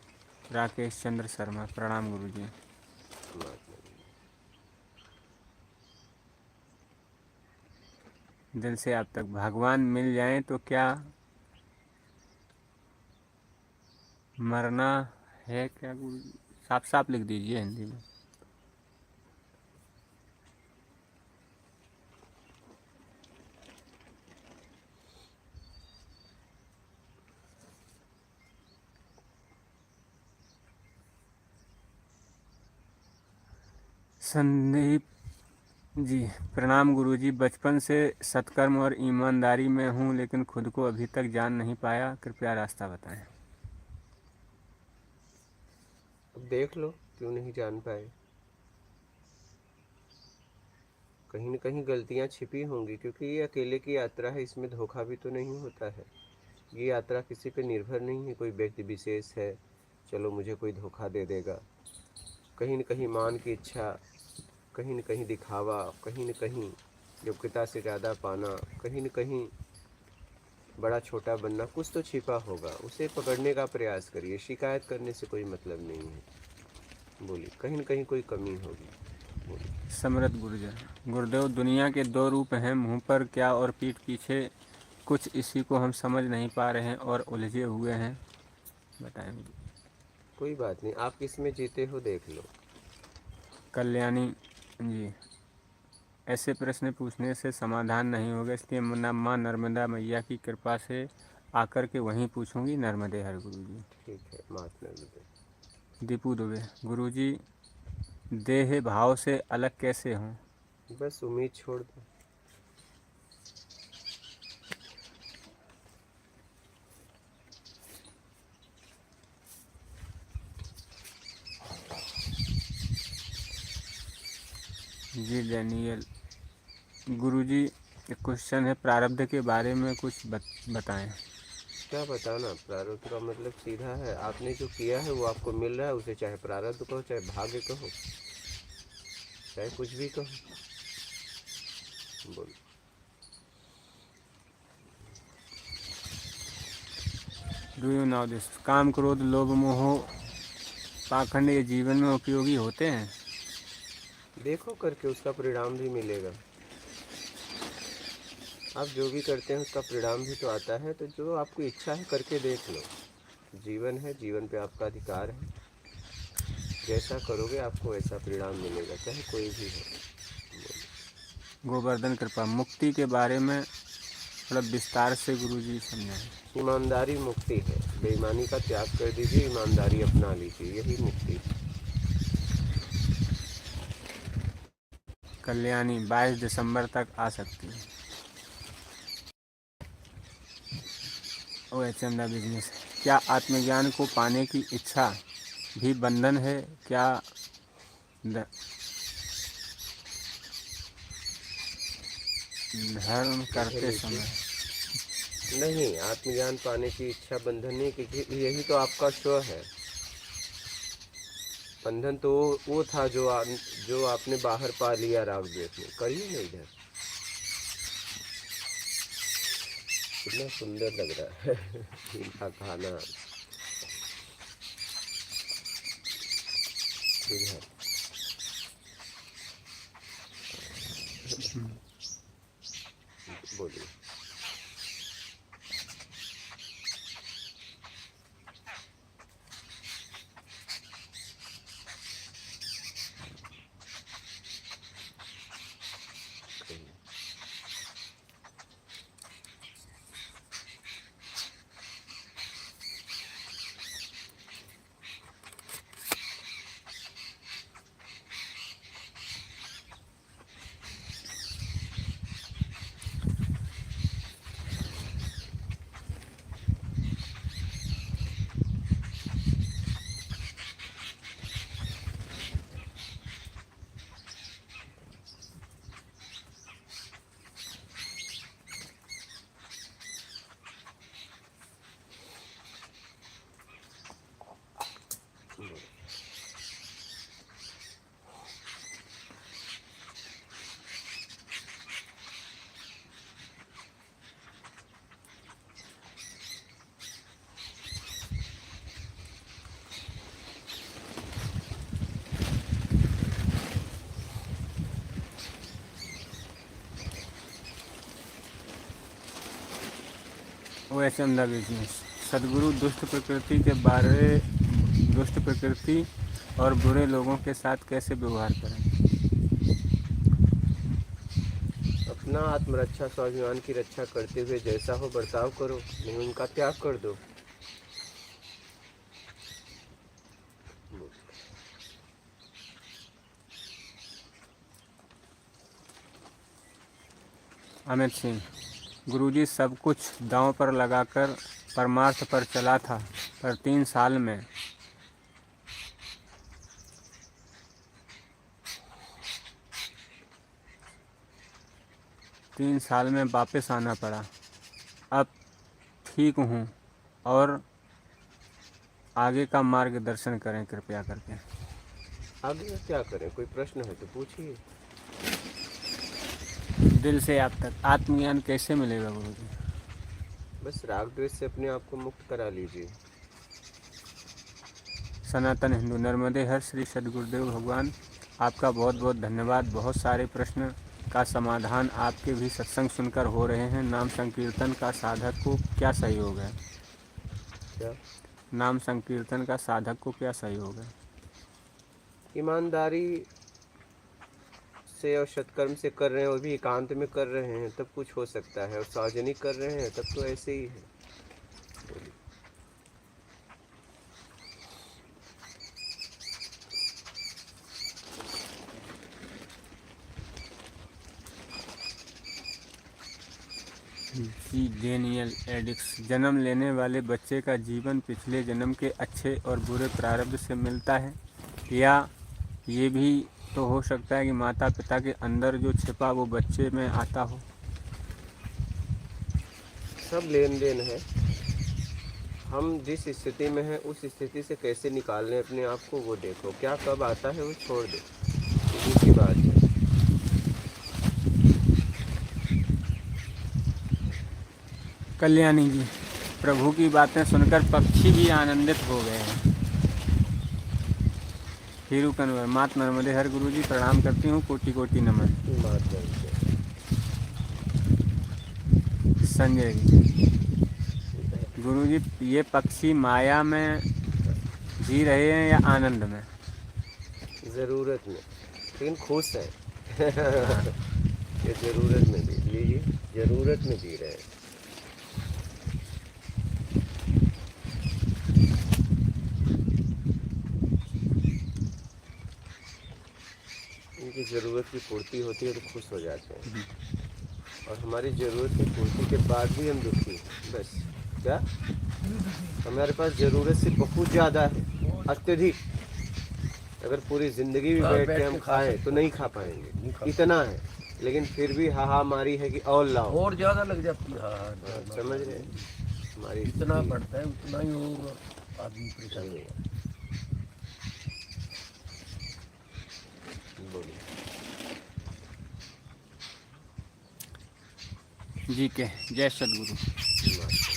राकेश चंद्र शर्मा, प्रणाम गुरुजी। महात्मा नर्मदे। दिल से आप तक भगवान मिल जाएं तो क्या मरना है क्या गुरुजी? साफ साफ लिख दीजिए हिंदी में। संदीप जी, प्रणाम गुरुजी। बचपन से सत्कर्म और ईमानदारी में हूँ, लेकिन खुद को अभी तक जान नहीं पाया, कृपया रास्ता बताएं। अब देख लो, क्यों नहीं जान पाए। कहीं न कहीं गलतियां छिपी होंगी, क्योंकि ये अकेले की यात्रा है, इसमें धोखा भी तो नहीं होता है। ये यात्रा किसी पे निर्भर नहीं है, कोई व्यक्ति विशेष है चलो मुझे कोई धोखा दे देगा। कहीं न कहीं मान की इच्छा, कहीं न कहीं दिखावा, कहीं न कहीं योग्यता से ज़्यादा पाना, कहीं न कहीं बड़ा छोटा बनना, कुछ तो छिपा होगा। उसे पकड़ने का प्रयास करिए। शिकायत करने से कोई मतलब नहीं है। बोलिए। कहीं न कहीं कोई कमी होगी। बोलिए। समृद्ध गुर्जर, गुरुदेव दुनिया के दो रूप हैं, मुंह पर क्या और पीठ पीछे कुछ, इसी को हम समझ नहीं पा रहे हैं और उलझे हुए हैं, बताएं। कोई बात नहीं, आप किस में जीते हो देख लो। कल्याणी जी, ऐसे प्रश्न पूछने से समाधान नहीं होगा, इसलिए माँ नर्मदा मैया की कृपा से आकर के वहीं पूछूंगी। नर्मदे हर गुरुजी। ठीक है। महात्मा नर्मदे। दीपू दुबे, गुरुजी देह भाव से अलग कैसे हों? बस उम्मीद छोड़ दो। जी डैनियल, गुरुजी एक क्वेश्चन है, प्रारब्ध के बारे में कुछ बताएं। क्या बताना, प्रारब्ध का मतलब सीधा है, आपने जो किया है वो आपको मिल रहा है, उसे चाहे प्रारब्ध कहो, चाहे भाग्य कहो, चाहे कुछ भी कहो। बोलो। डू यू नाउ दिस, काम क्रोध लोभ मोह पाखंड ये जीवन में उपयोगी होते हैं? देखो करके उसका परिणाम भी मिलेगा। आप जो भी करते हैं उसका परिणाम भी तो आता है, तो जो आपकी इच्छा है करके देख लो। जीवन है, जीवन पे आपका अधिकार है, जैसा करोगे आपको वैसा परिणाम मिलेगा, चाहे कोई भी हो। गोवर्धन कृपा, मुक्ति के बारे में थोड़ा विस्तार से गुरुजी समझाएं। ईमानदारी मुक्ति है, बेईमानी का त्याग कर दीजिए, ईमानदारी अपना लीजिए, यही मुक्ति है। कल्याणी 22 दिसंबर तक आ सकती है। OHM द बिजनेस, क्या आत्मज्ञान को पाने की इच्छा भी बंधन है? क्या धर्म करते समय? नहीं, आत्मज्ञान पाने की इच्छा बंधन नहीं, क्योंकि यही तो आपका स्व है। बंधन तो वो था जो आपने बाहर पा लिया राग द्वेष में। करिए ना इधर, कितना सुंदर लग रहा है इनका खाना। इधर बोलिए। OHM द बिजनेस, सदगुरु दुष्ट प्रकृति और बुरे लोगों के साथ कैसे व्यवहार करें? अपना आत्मरक्षा स्वाभिमान की रक्षा करते हुए जैसा हो बर्ताव करो, नहीं उनका त्याग कर दो। अमित सिंह, गुरुजी सब कुछ दांव पर लगाकर परमार्थ पर चला था, पर 3 साल में वापस आना पड़ा। अब ठीक हूँ और आगे का मार्गदर्शन करें कृपया करके। आगे क्या करें, कोई प्रश्न है तो पूछिए। दिल से आप तक आत्मज्ञान कैसे मिलेगा गुरुजी? बस राग द्वेष से अपने आप को मुक्त करा लीजिए। सनातन हिंदू, नर्मदे हर श्री सदगुरुदेव भगवान, आपका बहुत बहुत धन्यवाद। बहुत सारे प्रश्न का समाधान आपके भी सत्संग सुनकर हो रहे हैं। नाम संकीर्तन का साधक को क्या सहयोग है? क्या नाम संकीर्तन का साधक को क्या सहयोग है? ईमानदारी से और सत्कर्म से कर रहे हैं, और भी एकांत में कर रहे हैं तब कुछ हो सकता है, और सार्वजनिक कर रहे हैं तब तो ऐसे ही है। जी डेनियल एडिक्स, जन्म लेने वाले बच्चे का जीवन पिछले जन्म के अच्छे और बुरे प्रारब्ध से मिलता है, या ये भी तो हो सकता है कि माता पिता के अंदर जो छिपा वो बच्चे में आता हो। सब लेन देन है। हम जिस स्थिति में हैं उस स्थिति से कैसे निकालने अपने आप को वो देखो। क्या कब आता है वो छोड़ दो, सीधी सी बात है। कल्याणी जी, प्रभु की बातें सुनकर पक्षी भी आनंदित हो गए हैं। हीरू कन्वर, मात नर्मदे हर गुरु जी प्रणाम करती हूँ, कोटि कोटि नमन। बात करते संजय जी, गुरु जी ये पक्षी माया में जी रहे हैं या आनंद में? ज़रूरत में, लेकिन खुश है। ये ज़रूरत में जी लीजिए, ज़रूरत में जी रहे हैं। इनकी ज़रूरत की पूर्ति होती है तो खुश हो जाते हैं, और हमारी ज़रूरत की पूर्ति के बाद भी हम दुखी हैं। बस क्या हमारे पास ज़रूरत से बहुत ज़्यादा है, अत्यधिक। अगर पूरी ज़िंदगी भी बैठ के हम खाएं तो नहीं खा पाएंगे, इतना है। लेकिन फिर भी हाहामारी है कि और लाओ, और ज्यादा लग जाती है। हाँ, समझ रहे हैं? हमारी जितना बढ़ता है उतना ही और आदमी परेशान होगा। बोलिए। जी के जय सदगुरु।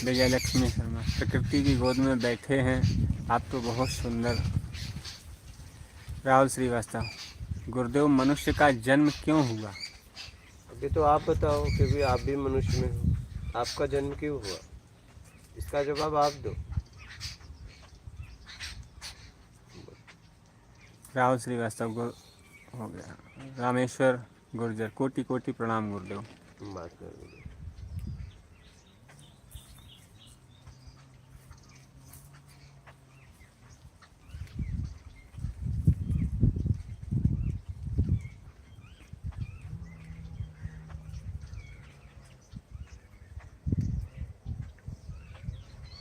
विजय लक्ष्मी शर्मा, प्रकृति की गोद में बैठे हैं आप तो बहुत सुंदर। राहुल श्रीवास्तव, गुरुदेव मनुष्य का जन्म क्यों हुआ? अभी तो आप बताओ, क्योंकि आप भी मनुष्य में हो। आपका जन्म क्यों हुआ, इसका जवाब आप दो। राहुल श्रीवास्तव हो गया। रामेश्वर गुर्जर, कोटि कोटि प्रणाम गुरुदेव। बात कर लीजिए।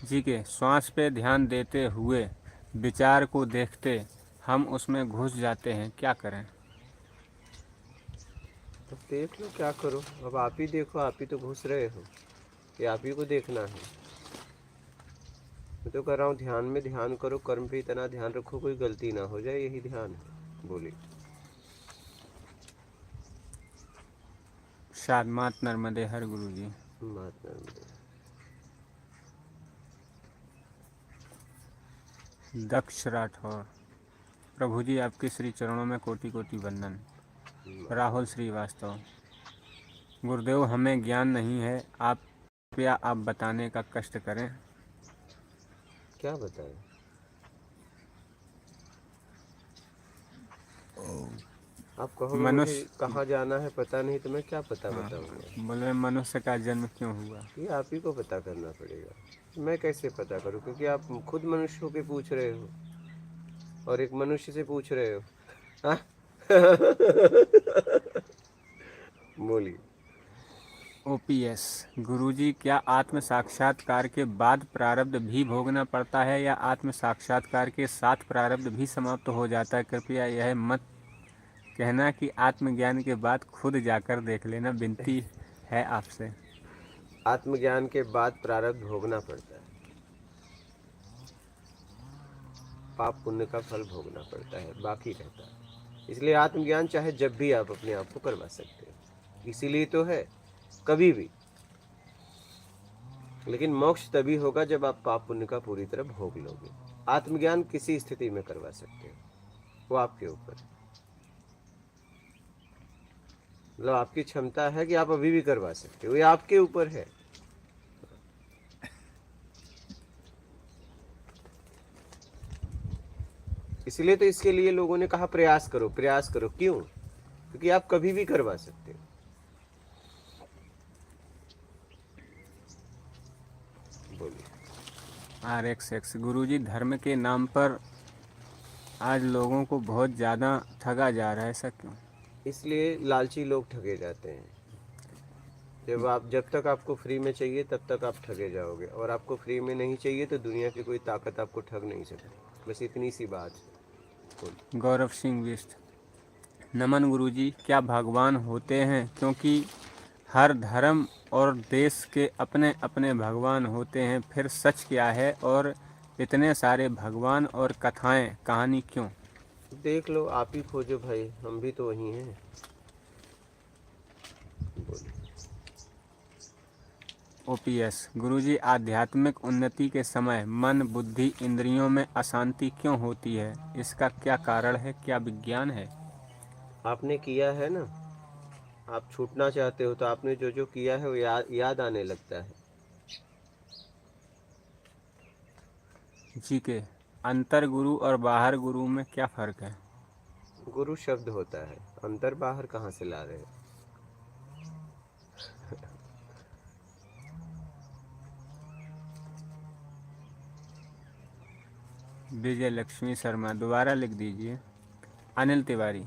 जी के श्वास पे ध्यान देते हुए विचार को देखते हम उसमें घुस जाते हैं, क्या करें? तो देख लो, क्या करो। अब आप ही देखो, आप ही तो घुस रहे हो, कि आप ही को देखना है। मैं तो कह रहा हूँ ध्यान में ध्यान करो, कर्म पे इतना ध्यान रखो कोई गलती ना हो जाए, यही ध्यान है। बोलिए। शाद मात नर्मदे हर गुरु जी। बात कर। दक्ष राठौर, प्रभु जी आपके श्री चरणों में कोटि कोटि वंदन। राहुल श्रीवास्तव, गुरुदेव हमें ज्ञान नहीं है, आप कृपया आप बताने का कष्ट करें। क्या बताएं? आप कहोगे मुझे कहाँ जाना है पता नहीं, तो मैं क्या पता बताऊंगा। बोले मनुष्य का जन्म क्यों हुआ? ये आप ही को पता करना पड़ेगा, मैं कैसे पता करूं? क्योंकि आप खुद मनुष्य होके पूछ रहे हो और एक मनुष्य से पूछ रहे हो। हाँ? बोलिए। ओपीएस, गुरुजी क्या आत्म साक्षात्कार के बाद प्रारब्ध भी भोगना पड़ता है या आत्म साक्षात्कार के साथ प्रारब्ध भी समाप्त हो जाता है? कृपया यह मत कहना कि आत्मज्ञान के बाद खुद जाकर देख लेना, विनती है आपसे। आत्मज्ञान के बाद प्रारब्ध भोगना पड़ता है, पाप पुण्य का फल भोगना पड़ता है, बाकी रहता है। इसलिए आत्मज्ञान चाहे जब भी आप अपने आप को करवा सकते हो, इसीलिए तो है कभी भी। लेकिन मोक्ष तभी होगा जब आप पाप पुण्य का पूरी तरह भोग लोगे। आत्मज्ञान किसी स्थिति में करवा सकते हो, वो आपके ऊपर है। मतलब आपकी क्षमता है कि आप अभी भी करवा सकते हो, ये आपके ऊपर है। इसलिए तो इसके लिए लोगों ने कहा प्रयास करो, प्रयास करो। क्यों? क्योंकि आप कभी भी करवा सकते हो। बोलिए। RXX, गुरुजी धर्म के नाम पर आज लोगों को बहुत ज़्यादा ठगा जा रहा है, ऐसा क्यों? इसलिए लालची लोग ठगे जाते हैं। जब तक आपको फ्री में चाहिए तब तक आप ठगे जाओगे, और आपको फ्री में नहीं चाहिए तो दुनिया की कोई ताकत आपको ठग नहीं सकती। बस इतनी सी बात है। गौरव सिंह बिष्ट, नमन गुरुजी, क्या भगवान होते हैं? क्योंकि हर धर्म और देश के अपने अपने भगवान होते हैं, फिर सच क्या है और इतने सारे भगवान और कथाएं कहानी क्यों? देख लो, आप ही खोजो भाई, हम भी तो वही हैं। बोलो। ओपीएस गुरुजी, आध्यात्मिक उन्नति के समय मन, बुद्धि, इंद्रियों में अशांति क्यों होती है? इसका क्या कारण है? क्या विज्ञान है? आपने किया है ना, आप छूटना चाहते हो तो आपने जो जो किया है वो याद आने लगता है। जी के अंतर गुरु और बाहर गुरु में क्या फर्क है? गुरु शब्द होता है, अंतर बाहर कहाँ से ला रहे हो? विजय लक्ष्मी शर्मा, दोबारा लिख दीजिए। अनिल तिवारी,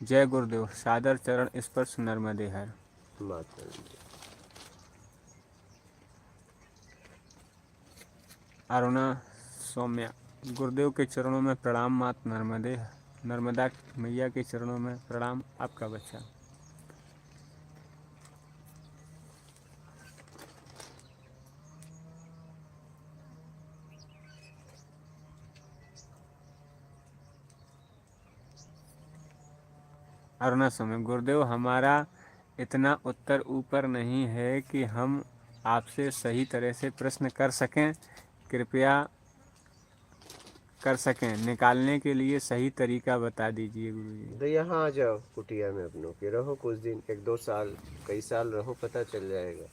जय गुरुदेव, सादर चरण स्पर्श नर्मदे हर। माता रानी। अरुणा सौम्या, गुरुदेव के चरणों में प्रणाम। मात नर्मदा मैया के चरणों में प्रणाम। आपका बच्चा। अरुणा सौम्या, गुरुदेव हमारा इतना उत्तर ऊपर नहीं है कि हम आपसे सही तरह से प्रश्न कर सकें, कृपया कर सकें, निकालने के लिए सही तरीका बता दीजिए गुरुजी। तो यहाँ आ जाओ कुटिया में अपनों के, रहो कुछ दिन, 1-2 साल, कई साल रहो, पता चल जाएगा।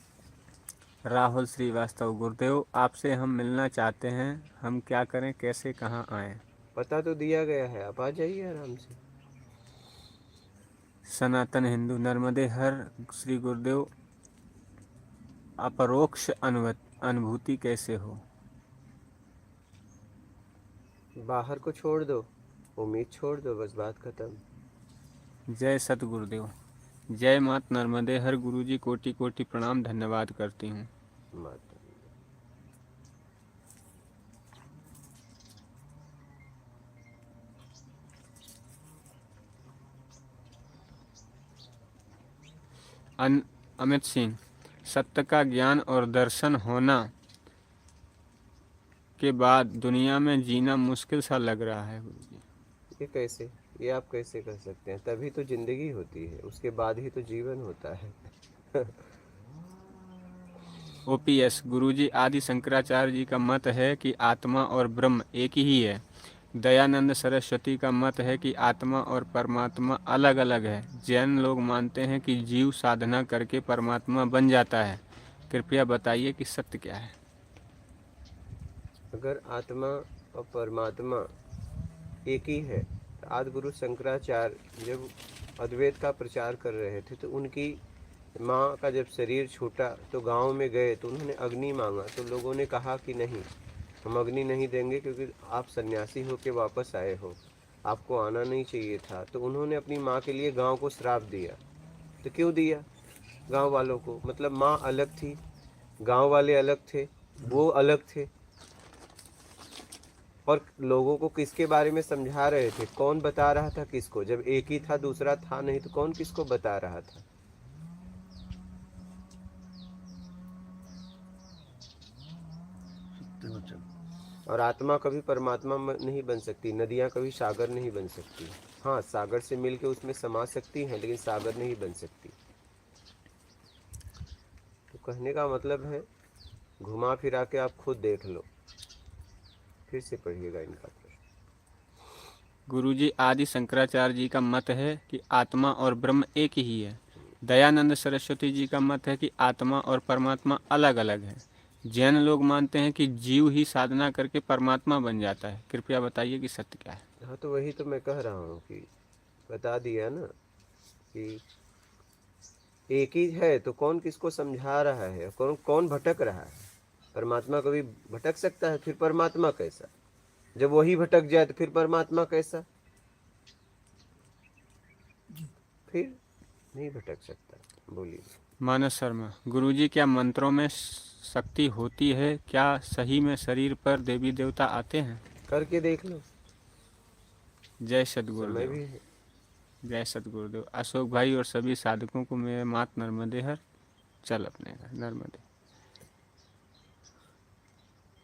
राहुल श्रीवास्तव, गुरुदेव आपसे हम मिलना चाहते हैं, हम क्या करें, कैसे, कहाँ आएं? पता तो दिया गया है, आप आ जाइए आराम से। सनातन हिंदू, नर्मदे हर श्री गुरुदेव, अपरोक्ष अनुभूति कैसे हो? बाहर को छोड़ दो, उम्मीद छोड़ दो, बस बात खत्म। जय सतगुरुदेव, जय मात नर्मदे हर। गुरुजी कोटि कोटि प्रणाम, धन्यवाद करती हूँ। माता अमित सिंह, सत्य का ज्ञान और दर्शन होना के बाद दुनिया में जीना मुश्किल सा लग रहा है गुरुजी। ये कैसे, ये आप कैसे कर सकते हैं? तभी तो जिंदगी होती है, उसके बाद ही तो जीवन होता है। ओपीएस गुरुजी, आदि शंकराचार्य जी का मत है कि आत्मा और ब्रह्म एक ही है। दयानंद सरस्वती का मत है कि आत्मा और परमात्मा अलग अलग है। जैन लोग मानते हैं कि जीव साधना करके परमात्मा बन जाता है। कृपया बताइए कि सत्य क्या है? अगर आत्मा और परमात्मा एक ही है, तो आदि गुरु शंकराचार्य जब अद्वैत का प्रचार कर रहे थे तो उनकी माँ का जब शरीर छूटा तो गांव में गए तो उन्होंने अग्नि मांगा, तो लोगों ने कहा कि नहीं, हम अग्नि नहीं देंगे क्योंकि आप सन्यासी होकर वापस आए हो, आपको आना नहीं चाहिए था। तो उन्होंने अपनी माँ के लिए गांव को श्राप दिया। तो क्यों दिया? गांव वालों को, मतलब माँ अलग थी, गांव वाले अलग थे, वो अलग थे। और लोगों को किसके बारे में समझा रहे थे? कौन बता रहा था किसको? जब एक ही था, दूसरा था नहीं, तो कौन किसको बता रहा था? और आत्मा कभी परमात्मा नहीं बन सकती, नदियाँ कभी सागर नहीं बन सकती। हाँ, सागर से मिलके उसमें समा सकती हैं, लेकिन सागर नहीं बन सकती। तो कहने का मतलब है, घुमा फिरा के आप खुद देख लो। फिर से पढ़िएगा इनका प्रश्न। गुरुजी, आदि शंकराचार्य जी का मत है कि आत्मा और ब्रह्म एक ही है। दयानंद सरस्वती जी का मत है कि आत्मा और परमात्मा अलग अलग है। जैन लोग मानते हैं कि जीव ही साधना करके परमात्मा बन जाता है। कृपया बताइए कि सत्य क्या है? हाँ, तो वही तो मैं कह रहा हूँ कि बता दिया ना कि एक ही है, तो कौन किसको समझा रहा है? कौन कौन भटक रहा है? परमात्मा कभी भटक सकता है? फिर परमात्मा कैसा? जब वही भटक जाए तो फिर परमात्मा कैसा? फिर नहीं भटक सकता। बोलिए। मानस शर्मा, गुरुजी क्या मंत्रों में शक्ति होती है? क्या सही में शरीर पर देवी देवता आते हैं? करके देख लो, जय समय सद्गुरुदेव, भी है। जय सतगुरुदेव। अशोक भाई और सभी साधकों को मेरे मात नर्मदे हर, चल अपने घर नर्मदे।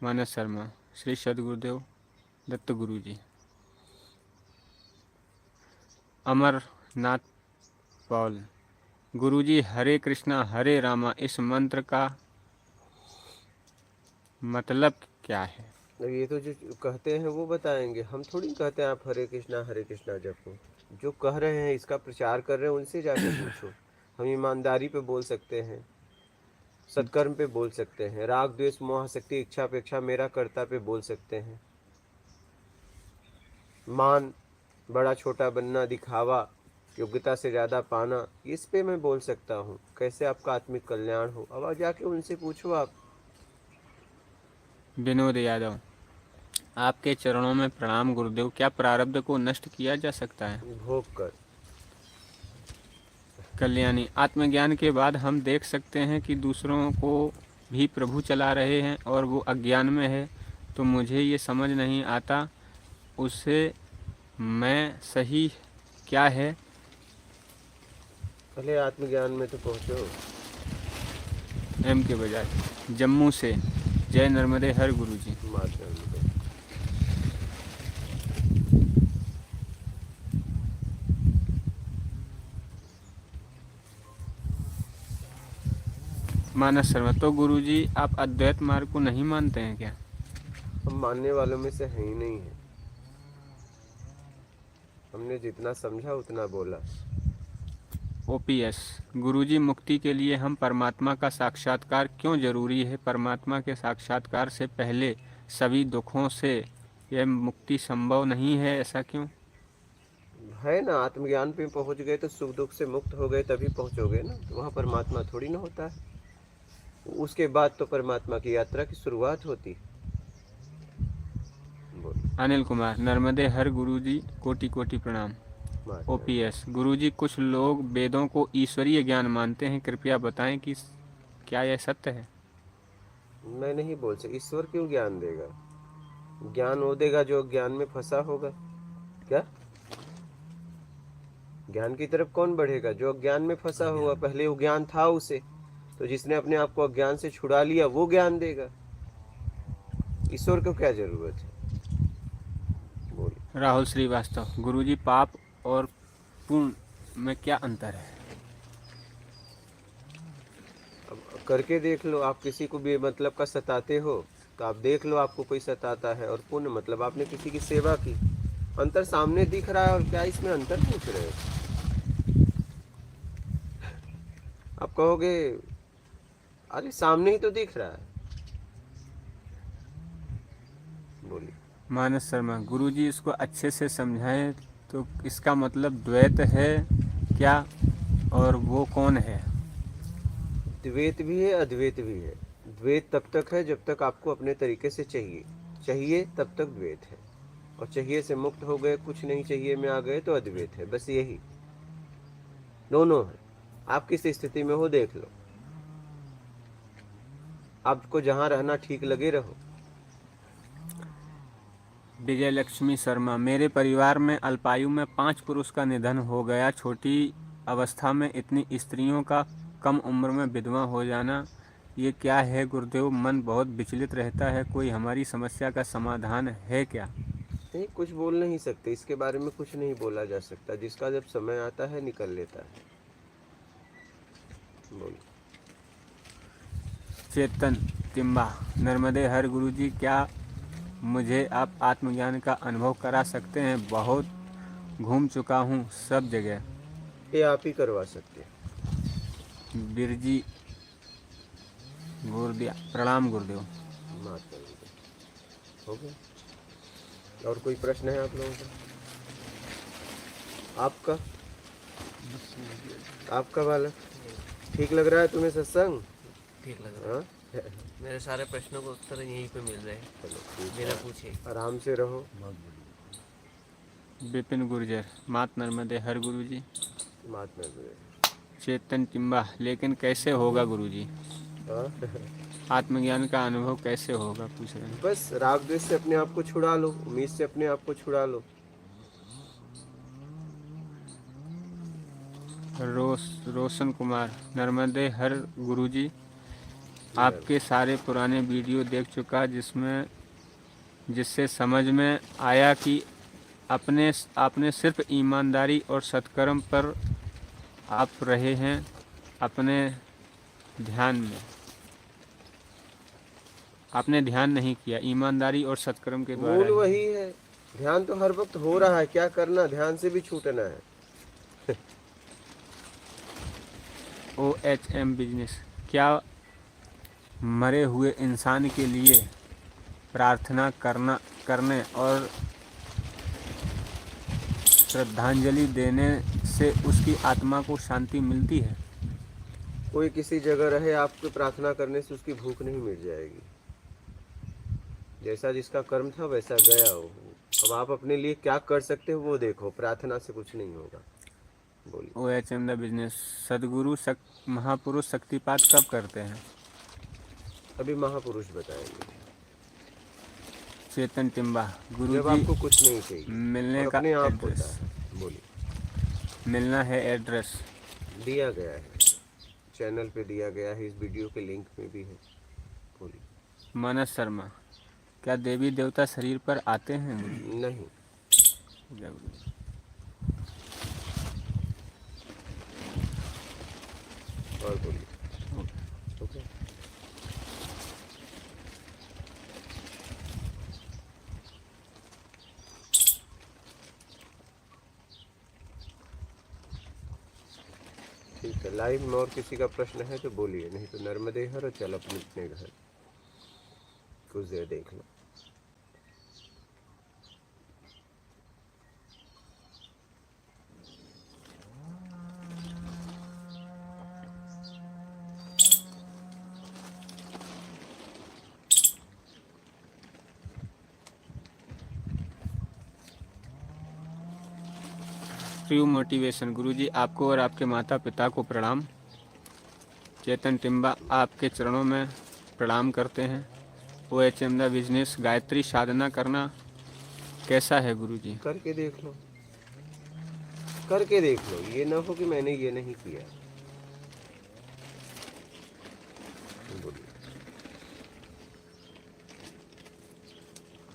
मानस शर्मा, श्री सतगुरुदेव दत्त गुरु जी। अमरनाथ पॉल, गुरुजी हरे कृष्णा हरे रामा, इस मंत्र का मतलब क्या है? ये तो जो कहते हैं वो बताएंगे, हम थोड़ी कहते हैं आप हरे कृष्णा जपो। जो कह रहे हैं, इसका प्रचार कर रहे हैं, उनसे जाके पूछो। हम ईमानदारी पे बोल सकते हैं, सत्कर्म पे बोल सकते हैं, राग द्वेष मोह शक्ति इच्छा अपेक्षा मेरा कर्ता पे बोल सकते हैं। मान, बड़ा छोटा बनना, दिखावा, योग्यता से ज़्यादा पाना, इस पे मैं बोल सकता हूँ। कैसे आपका आत्मिक कल्याण हो, अब जाके उनसे पूछो आप। विनोद यादव, आपके चरणों में प्रणाम गुरुदेव। क्या प्रारब्ध को नष्ट किया जा सकता है? भोग कर। कल्याणी, आत्मज्ञान के बाद हम देख सकते हैं कि दूसरों को भी प्रभु चला रहे हैं और वो अज्ञान में है, तो मुझे ये समझ नहीं आता उसे मैं सही क्या है। पहले आत्मज्ञान में तो पहुँचो। एम के बजाय, जम्मू से जय नर्मदे हर गुरु जी। मानस शर्मा, तो गुरुजी आप अद्वैत मार्ग को नहीं मानते हैं क्या? हम मानने वालों में से हैं ही नहीं है। हमने जितना समझा उतना बोला। ओपीएस, गुरुजी मुक्ति के लिए हम परमात्मा का साक्षात्कार क्यों जरूरी है? परमात्मा के साक्षात्कार से पहले सभी दुखों से यह मुक्ति संभव नहीं है, ऐसा क्यों है ना? आत्मज्ञान पे पहुंच गए तो सुख दुख से मुक्त हो गए, तभी पहुंचोगे ना। तो वहाँ परमात्मा थोड़ी ना होता है। उसके बाद तो परमात्मा की यात्रा की शुरुआत होती। अनिल कुमार, नर्मदे हर गुरुजी, कोटि कोटि प्रणाम। ओपीएस, गुरुजी कुछ लोग वेदों को ईश्वरीय ज्ञान मानते हैं, कृपया बताएं कि क्या यह सत्य है? मैं नहीं बोल सकता। ईश्वर क्यों ज्ञान देगा? ज्ञान वो देगा जो ज्ञान में फंसा होगा। क्या ज्ञान की तरफ कौन बढ़ेगा? जो ज्ञान में फंसा हुआ, पहले वो ज्ञान था उसे, तो जिसने अपने आप को अज्ञान से छुड़ा लिया वो ज्ञान देगा। ईश्वर को क्या जरूरत है? बोलिए। राहुल श्रीवास्तव, गुरुजी पाप और पुण्य में क्या अंतर है? अब करके देख लो। आप किसी को भी मतलब का सताते हो तो आप देख लो आपको कोई सताता है, और पुण्य मतलब आपने किसी की सेवा की। अंतर सामने दिख रहा है, और क्या इसमें अंतर पूछ रहे हो? आप कहोगे अरे सामने ही तो दिख रहा है। बोलिए। मानस शर्मा, गुरुजी इसको अच्छे से समझाएं तो इसका मतलब द्वैत है क्या, और वो कौन है? द्वैत भी है, अद्वैत भी है। द्वैत तब तक है जब तक आपको अपने तरीके से चाहिए तब तक द्वैत है, और चाहिए से मुक्त हो गए, कुछ नहीं चाहिए में आ गए तो अद्वैत है। बस यही दोनों है। आप किस स्थिति में हो देख लो। आपको जहां रहना ठीक लगे रहो। विजय लक्ष्मी शर्मा, मेरे परिवार में अल्पायु में 5 पुरुष का निधन हो गया। छोटी अवस्था में इतनी स्त्रियों का कम उम्र में विधवा हो जाना, ये क्या है गुरुदेव? मन बहुत विचलित रहता है। कोई हमारी समस्या का समाधान है क्या? नहीं, कुछ बोल नहीं सकते इसके बारे में। कुछ नहीं बोला जा सकता। जिसका जब समय आता है निकल लेता है। बोलो। चेतन तिम्बा, नर्मदे हर गुरुजी, क्या मुझे आप आत्मज्ञान का अनुभव करा सकते हैं? बहुत घूम चुका हूँ सब जगह। ये आप ही करवा सकते हैं। बिरजी गुरुदेव, प्रणाम गुरुदेव। माफ कर दीजिए। हो गया? और कोई प्रश्न है आप लोगों का? आपका बालक ठीक लग रहा है तुम्हें सत्संग? ठीक लग रहा है। हाँ? मेरे सारे प्रश्नों के उत्तर यहीं पे मिल रहे हैं। चलो ठीक बिना है। पूछे। आराम से रहो। विपिन गुर्जर, मात नर्मदे हर गुरुजी। महात्मा जी। चेतन तिम्बा, लेकिन कैसे होगा गुरुजी? हाँ? आत्मज्ञान का अनुभव कैसे होगा, पूछ रहे हैं। बस राग द्वेष से अपने आप को छुड़ा लो, उम्मीद से अपने आप को छुड़ा लो। रोशन कुमार नर्मदे हर गुरुजी, आपके सारे पुराने वीडियो देख चुका जिससे समझ में आया कि आपने सिर्फ ईमानदारी और सत्कर्म पर आप रहे हैं अपने ध्यान में। आपने ध्यान नहीं किया ईमानदारी और सत्कर्म के द्वारा मूल ही। वही है, ध्यान तो हर वक्त हो रहा है, क्या करना, ध्यान से भी छूटना है। OHM बिजनेस, क्या मरे हुए इंसान के लिए प्रार्थना करने और श्रद्धांजलि देने से उसकी आत्मा को शांति मिलती है? कोई किसी जगह रहे, आपको प्रार्थना करने से उसकी भूख नहीं मिट जाएगी। जैसा जिसका कर्म था वैसा गया वो। अब आप अपने लिए क्या कर सकते हो वो देखो, प्रार्थना से कुछ नहीं होगा। बोलिए। OHM द बिजनेस, सदगुरु महापुरुष शक्तिपात कब करते हैं? अभी महापुरुष बताएंगे, चेतन टिम्बा, जब गुरुजी आपको कुछ नहीं चाहिए मिलने और का अपने आप एड्रेस। होता है। बोलिए। मिलना है एड्रेस। दिया गया है, चैनल पे दिया गया है, इस वीडियो के लिंक में भी है। बोलिए। मानस शर्मा, क्या देवी देवता शरीर पर आते हैं गुरुजी? नहीं। जय गुरुजी। और बोलिए। ओके। ठीक है, लाइव में और किसी का प्रश्न है तो बोलिए, नहीं तो नर्मदे हर और चल अपने घर कुछ देर देख लो। ट्रू मोटिवेशन, गुरुजी आपको और आपके माता पिता को प्रणाम। चेतन टिम्बा, आपके चरणों में प्रणाम करते हैं। OHM द बिजनेस, गायत्री साधना करना कैसा है गुरुजी? करके देख लो, करके देख लो, ये ना हो कि मैंने ये नहीं किया। बोलिए।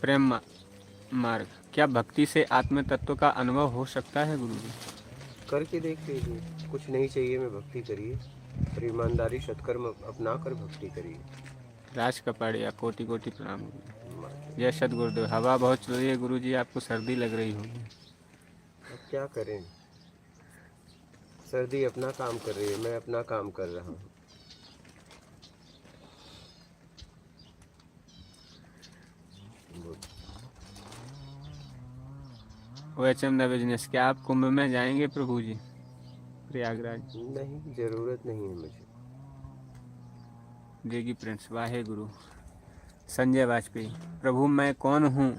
प्रेम मार्ग, क्या भक्ति से आत्म तत्व का अनुभव हो सकता है गुरुजी? करके देख लीजिए, कुछ नहीं चाहिए मैं भक्ति करिए और ईमानदारी सत्कर्म अपना कर भक्ति करिए। राज कपाड़िया, कोटि कोटि प्रणाम गुरुजी। जय सदगुरुदेव। हवा बहुत चल रही है गुरुजी, आपको सर्दी लग रही होगी। अब क्या करें, सर्दी अपना काम कर रही है, मैं अपना काम कर रहा हूँ। OHM द बिजनेस, क्या आप कुंभ में जाएंगे प्रभु जी? प्रयागराज। नहीं, जरूरत नहीं है मुझे। देगी प्रिंस, वाहे गुरु। संजय वाजपेयी, प्रभु मैं कौन हूँ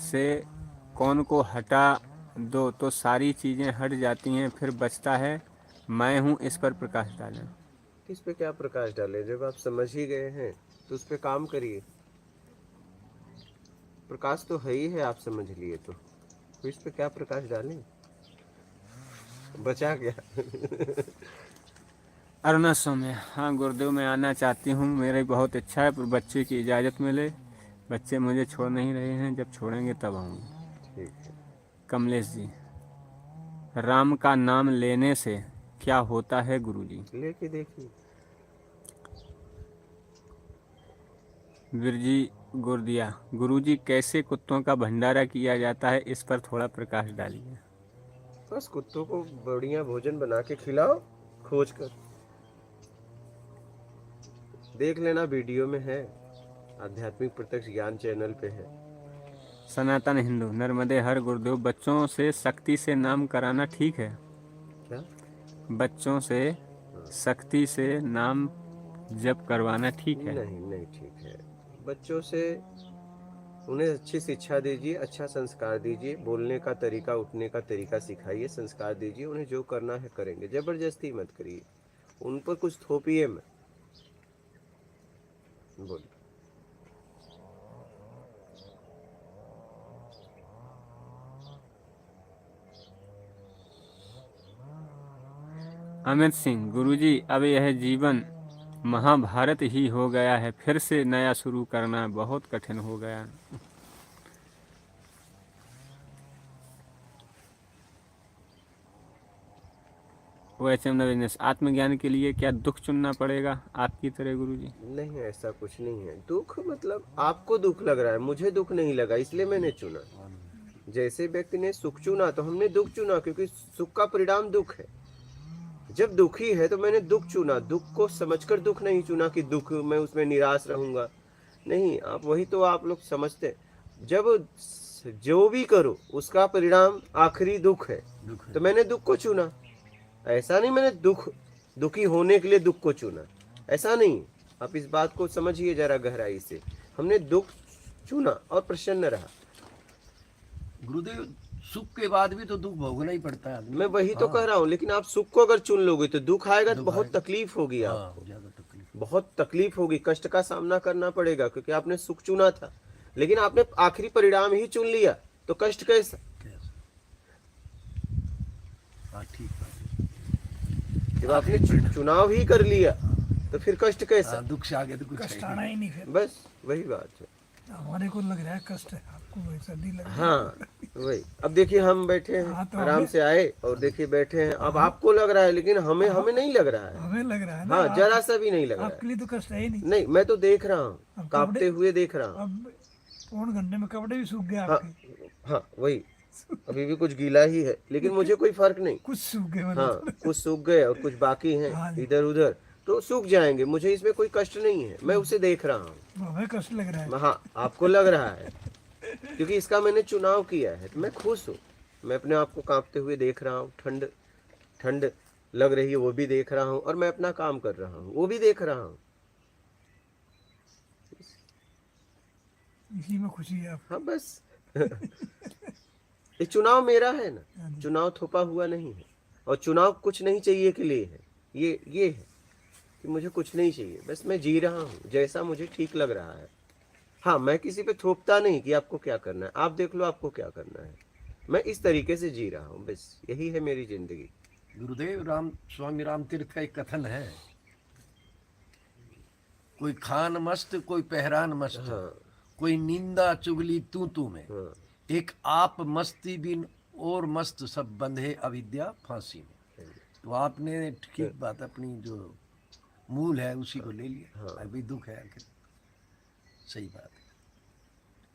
से कौन को हटा दो तो सारी चीज़ें हट जाती हैं, फिर बचता है मैं हूँ, इस पर प्रकाश डालें। इस पे क्या प्रकाश डालें, जब आप समझ ही गए हैं तो उस पे काम करिए। प्रकाश तो है ही है, आप समझ लिए तो इस पे क्या प्रकाश डालें, बचा क्या। अरुणा सौम्य, हाँ गुरुदेव मैं आना चाहती हूँ, मेरी बहुत इच्छा है पर बच्चे की इजाज़त मिले। बच्चे मुझे छोड़ नहीं रहे हैं, जब छोड़ेंगे तब आऊँगी। ठीक है। कमलेश जी, राम का नाम लेने से क्या होता है गुरुजी? लेके देखिए। विरजी गुरदिया, गुरुजी कैसे कुत्तों का भंडारा किया जाता है, इस पर थोड़ा प्रकाश डालिए। बस कुत्तों को बढ़िया भोजन बना के खिलाओ, खोज कर देख लेना, वीडियो में है, आध्यात्मिक प्रत्यक्ष ज्ञान चैनल पे है। सनातन हिंदू, नर्मदे हर गुरुदेव, बच्चों से सख्ती से नाम कराना ठीक है? क्या? बच्चों से सख्ती से नाम जप करवाना ठीक है? नहीं नहीं, ठीक है। बच्चों से उन्हें अच्छी शिक्षा दीजिए, अच्छा संस्कार दीजिए, बोलने का तरीका, उठने का तरीका सिखाइए, संस्कार दीजिए, उन्हें जो करना है करेंगे, जबरदस्ती मत करिए, उन पर कुछ थोपिए मत। बोलिए। अमित सिंह, गुरुजी अब यह जीवन महाभारत ही हो गया है, फिर से नया शुरू करना बहुत कठिन हो गया। वैसे बिजनेस, आत्मज्ञान के लिए क्या दुख चुनना पड़ेगा आपकी तरह गुरुजी? नहीं, ऐसा कुछ नहीं है। दुख मतलब आपको दुख लग रहा है, मुझे दुख नहीं लगा, इसलिए मैंने चुना। जैसे व्यक्ति ने सुख चुना तो हमने दुख चुना, क्योंकि सुख का परिणाम दुख है। जब दुखी है तो मैंने दुख चुना, दुख को समझकर दुख नहीं चुना कि दुख मैं उसमें निराश रहूंगा। नहीं, आप वही तो आप लोग समझते, जब जो भी करो उसका परिणाम आखिरी दुख है, तो मैंने दुख को चुना। ऐसा नहीं मैंने दुखी होने के लिए दुख को चुना, ऐसा नहीं। आप इस बात को समझिए जरा गहराई से। हमने दुख चुना और प्रसन्न रहा। गुरुदेव, सुख के बाद भी तो दुख भोगना ही पड़ता है आदमी। मैं वही तो कह रहा हूँ, लेकिन आप सुख को अगर चुन लोगे तो दुख आएगा, तो बहुत तकलीफ होगी हाँ, आपको, ज्यादा तकलीफ। बहुत तकलीफ होगी, कष्ट का सामना करना पड़ेगा, क्योंकि आपने सुख चुना था, लेकिन आपने आखिरी परिणाम ही चुन लिया, तो कष्ट कैसा? हाँ, ठीक है। जब आपने चुनाव ही कर लिया तो फिर कष्ट कैसा? हाँ, दुख से आगे तो कुछ कष्ट है आना ही नहीं फिर। बस वही बात है। हमारे को लग रहा है कष्ट है, आपको वैसा नहीं लग रहा। हाँ वही। अब देखिए हम बैठे हाँ, हैं, तो आराम हमें- से आए और देखिए बैठे हैं। अब आपको लग रहा है, लेकिन हमें नहीं लग रहा है। हमें लग रहा है ना, हाँ, जरा सा भी नहीं लग रहा आपके है। लिए तो कष्ट है ही नहीं। नहीं, मैं तो देख रहा हूँ, अब कांपते कपड़े- हुए देख रहा हूँ। अब पौन घंटे में कपड़े भी सूख गए हाँ आपके। हाँ वही, अभी भी कुछ गीला ही है, लेकिन मुझे कोई फर्क नहीं। कुछ सूख गए हाँ, मतलब। कुछ सूख गए और कुछ बाकी हाँ हैं जी। इधर उधर, तो सूख जाएंगे। मुझे इसमें कोई कष्ट नहीं है, मैं उसे देख रहा हूँ। हमें कष्ट लग रहा है। हाँ, आपको लग रहा है, क्योंकि इसका मैंने चुनाव किया है, तो मैं खुश हूँ। मैं अपने आप को कांपते हुए देख रहा हूँ, ठंड ठंड लग रही है वो भी देख रहा हूँ, और मैं अपना काम कर रहा हूँ वो भी देख रहा हूँ। इसी में खुशी है आप। हाँ बस ये चुनाव मेरा है हाँ ना, जी। चुनाव थोपा हुआ नहीं है। और चुनाव कुछ नहीं चाहिए के लिए है, ये है कि मुझे कुछ नहीं चाहिए, बस मैं जी रहा हूँ जैसा मुझे ठीक लग रहा है। हाँ, मैं किसी पे थोपता नहीं कि आपको क्या करना है, आप देख लो आपको क्या करना है। मैं इस तरीके से जी रहा हूँ, बस यही है मेरी जिंदगी। गुरुदेव, स्वामी राम तीर्थ का एक कथन है, कोई खान मस्त कोई पहरान मस्त, हाँ कोई निंदा चुगली तू में, हाँ एक आप मस्ती बिन और मस्त सब बंधे अविद्या फांसी में। तो आपने ठीक बात, अपनी जो मूल है उसी को ले लिया। हाँ। अभी दुख है आखिर, सही बात है।